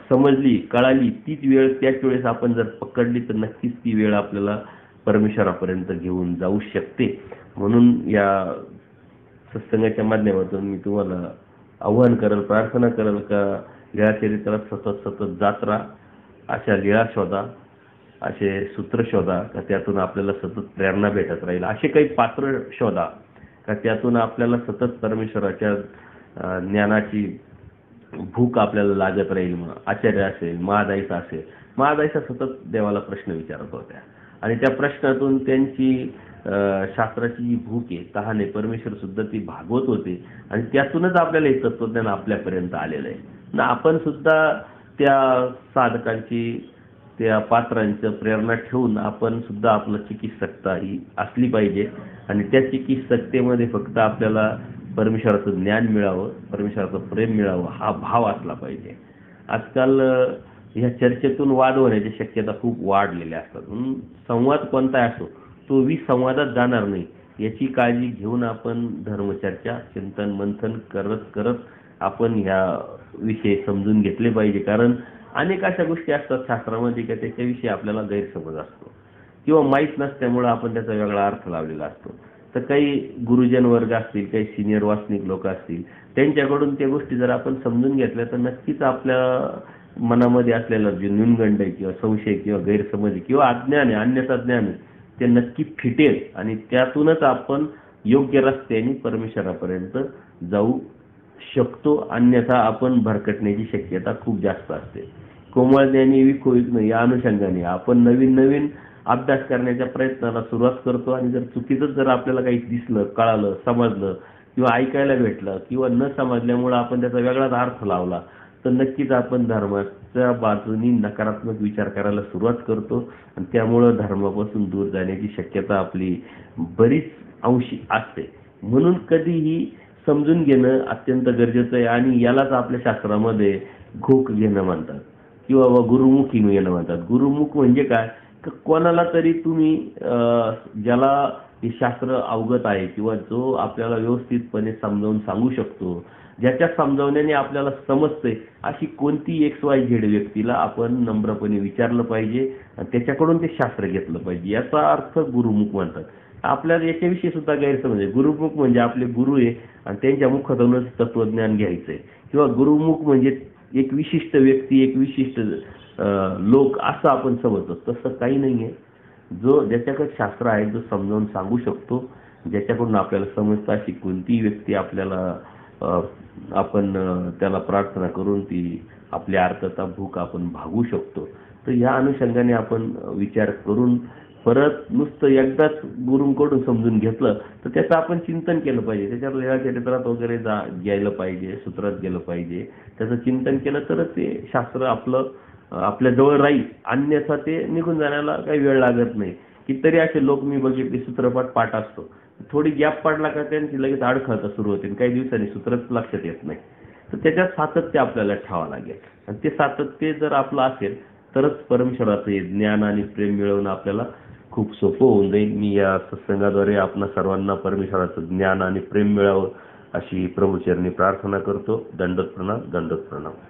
समजली, कळाली, तीच वेळ त्याच वेळेस आपण जर पकडली तर नक्कीच ती वेळ आपल्याला परमेश्वरापर्यंत घेऊन जाऊ शकते. म्हणून या सत्संगाच्या माध्यमातून मी तुम्हाला आव्हान करेल, प्रार्थना करेल का लीळाचरित्रात सतत सतत जात राहा, अशा लीळा शोधा, असे सूत्र शोधा का त्यातून आपल्याला सतत प्रेरणा भेटत राहील. असे काही पात्र शोधा का त्यातून आपल्याला सतत परमेश्वराच्या ज्ञानाची भूक आपल्याला लागत राहील. मग आचार्य असेल, महादाईचा असेल, महादाईचा सतत देवाला प्रश्न विचारत होत्या आणि त्या प्रश्नातून त्यांची शास्त्राची जी भूक आहे, तहान आहे, परमेश्वर सुद्धा ती भागवत होते आणि त्यातूनच आपल्याला हे तत्वज्ञान आपल्यापर्यंत आलेलं आहे ना. आपण सुद्धा त्या साधकांची, त्या पात्रांचं प्रेरणा ठेवून आपण सुद्धा आपलं चिकित्सकता ही असली पाहिजे आणि त्या चिकित्सकतेमध्ये फक्त आपल्याला परमेश्वराचं ज्ञान मिळावं, परमेश्वराचं प्रेम मिळावं हा भाव असला पाहिजे. आजकाल ह्या चर्चेतून वाद होण्याची शक्यता खूप वाढलेल्या असतात. म्हणून संवाद कोणता असो तो विसंवादात जाणार नाही याची काळजी घेऊन आपण धर्मचर्चा, चिंतन, मंथन करत करत आपण ह्या विषय समजून घेतले पाहिजे. कारण अनेक अशा गोष्टी असतात शास्त्रामध्ये की त्याच्याविषयी आपल्याला गैरसमज असतो किंवा माहीत नसल्यामुळे आपण त्याचा वेगळा अर्थ लावलेला असतो. तर काही गुरुजन वर्ग असतील, काही सिनियर वासनिक लोक असतील, त्यांच्याकडून त्या गोष्टी जर आपण समजून घेतल्या तर नक्कीच आपल्या मनामध्ये असलेला जे न्यूनगंड आहे किंवा संशय किंवा गैरसमज किंवा अज्ञान आहे, अन्यथा ज्ञान आहे, ते नक्की फिटेल आणि त्यातूनच आपण योग्य रस्त्याने परमेश्वरापर्यंत जाऊ शकतो. अन्यथा आपण भरकटण्याची शक्यता खूप जास्त असते. कोमळ ज्ञानी विकोविक या अनुषंगाने आपण नवीन नवीन अभ्यास करण्याच्या प्रयत्नाला सुरुवात करतो आणि जर चुकीचं जर आपल्याला काही दिसलं, कळालं, समजलं किंवा ऐकायला भेटलं किंवा न समजल्यामुळे आपण त्याचा वेगळाच अर्थ लावला तर नक्कीच आपण धर्माच्या बाजूनी नकारात्मक विचार करायला सुरुवात करतो आणि त्यामुळं धर्मापासून दूर जाण्याची शक्यता आपली बरीच अंशी असते. म्हणून कधीही समजून घेणं अत्यंत गरजेचं आहे आणि यालाच आपल्या शास्त्रामध्ये घोक घेणं म्हणतात किंवा गुरुमुखी घेणं म्हणतात. गुरुमुख म्हणजे काय, कोणाला तरी तुम्ही ज्याला हे शास्त्र अवगत आहे किंवा जो आपल्याला व्यवस्थितपणे समजावून सांगू शकतो, ज्याच्या समजावण्याने आपल्याला समजते, अशी कोणती XYZ व्यक्तीला आपण नम्रपणे विचारलं पाहिजे आणि त्याच्याकडून ते शास्त्र घेतलं पाहिजे. याचा अर्थ गुरुमुख म्हणतात. आपल्याला याच्याविषयी सुद्धा गैरसमज आहे. गुरुमुख म्हणजे आपले गुरु आहे आणि त्यांच्या मुखातूनच तत्वज्ञान घ्यायचंय, किंवा गुरुमुख म्हणजे एक विशिष्ट व्यक्ती, एक विशिष्ट लोक असं आपण समजतो. तसं काही नाहीये. ज्याच्याकडे शास्त्र आहे, जो समजावून सांगू शकतो, ज्याच्याकडून आपल्याला समजतं, अशी कोणतीही व्यक्ती आपल्याला आपण त्याला प्रार्थना करून ती आपली आर्तता भूक आपण भागवू शकतो. तर या अनुषंगाने आपण विचार करून परत नुसतं एकदाच गुरूंकडून समजून घेतलं तर त्याचं आपण चिंतन केलं पाहिजे. त्याच्यात लीळाचरित्रात वगैरे गेलं पाहिजे, सूत्रात गेलं पाहिजे. त्याचं चिंतन केलं तरच ते शास्त्र आपल्या जवळ राहील. अन्यथा ते निघून जाण्याला काही वेळ लागत नाही. कितीतरी असे लोक मी बघितले, सूत्रपाठ पाठ असतो, थोडी गॅप पडला का त्यांची लगेच अडखळता सुरू होते, काही दिवसांनी सूत्रच लक्षात येत नाही. तर त्याच्यात सातत्य आपल्याला ठेवावं लागेल आणि ते सातत्य जर आपलं असेल तरच परमेश्वराचं हे ज्ञान आणि प्रेम मिळवणं आपल्याला खूप सोपं होऊन जाईल. मी या सत्संगाद्वारे आपणा सर्वांना परमेश्वराचं ज्ञान आणि प्रेम मिळावं अशी प्रभूचरणी प्रार्थना करतो. दंडोत प्रणाम, दंडोत प्रणाम.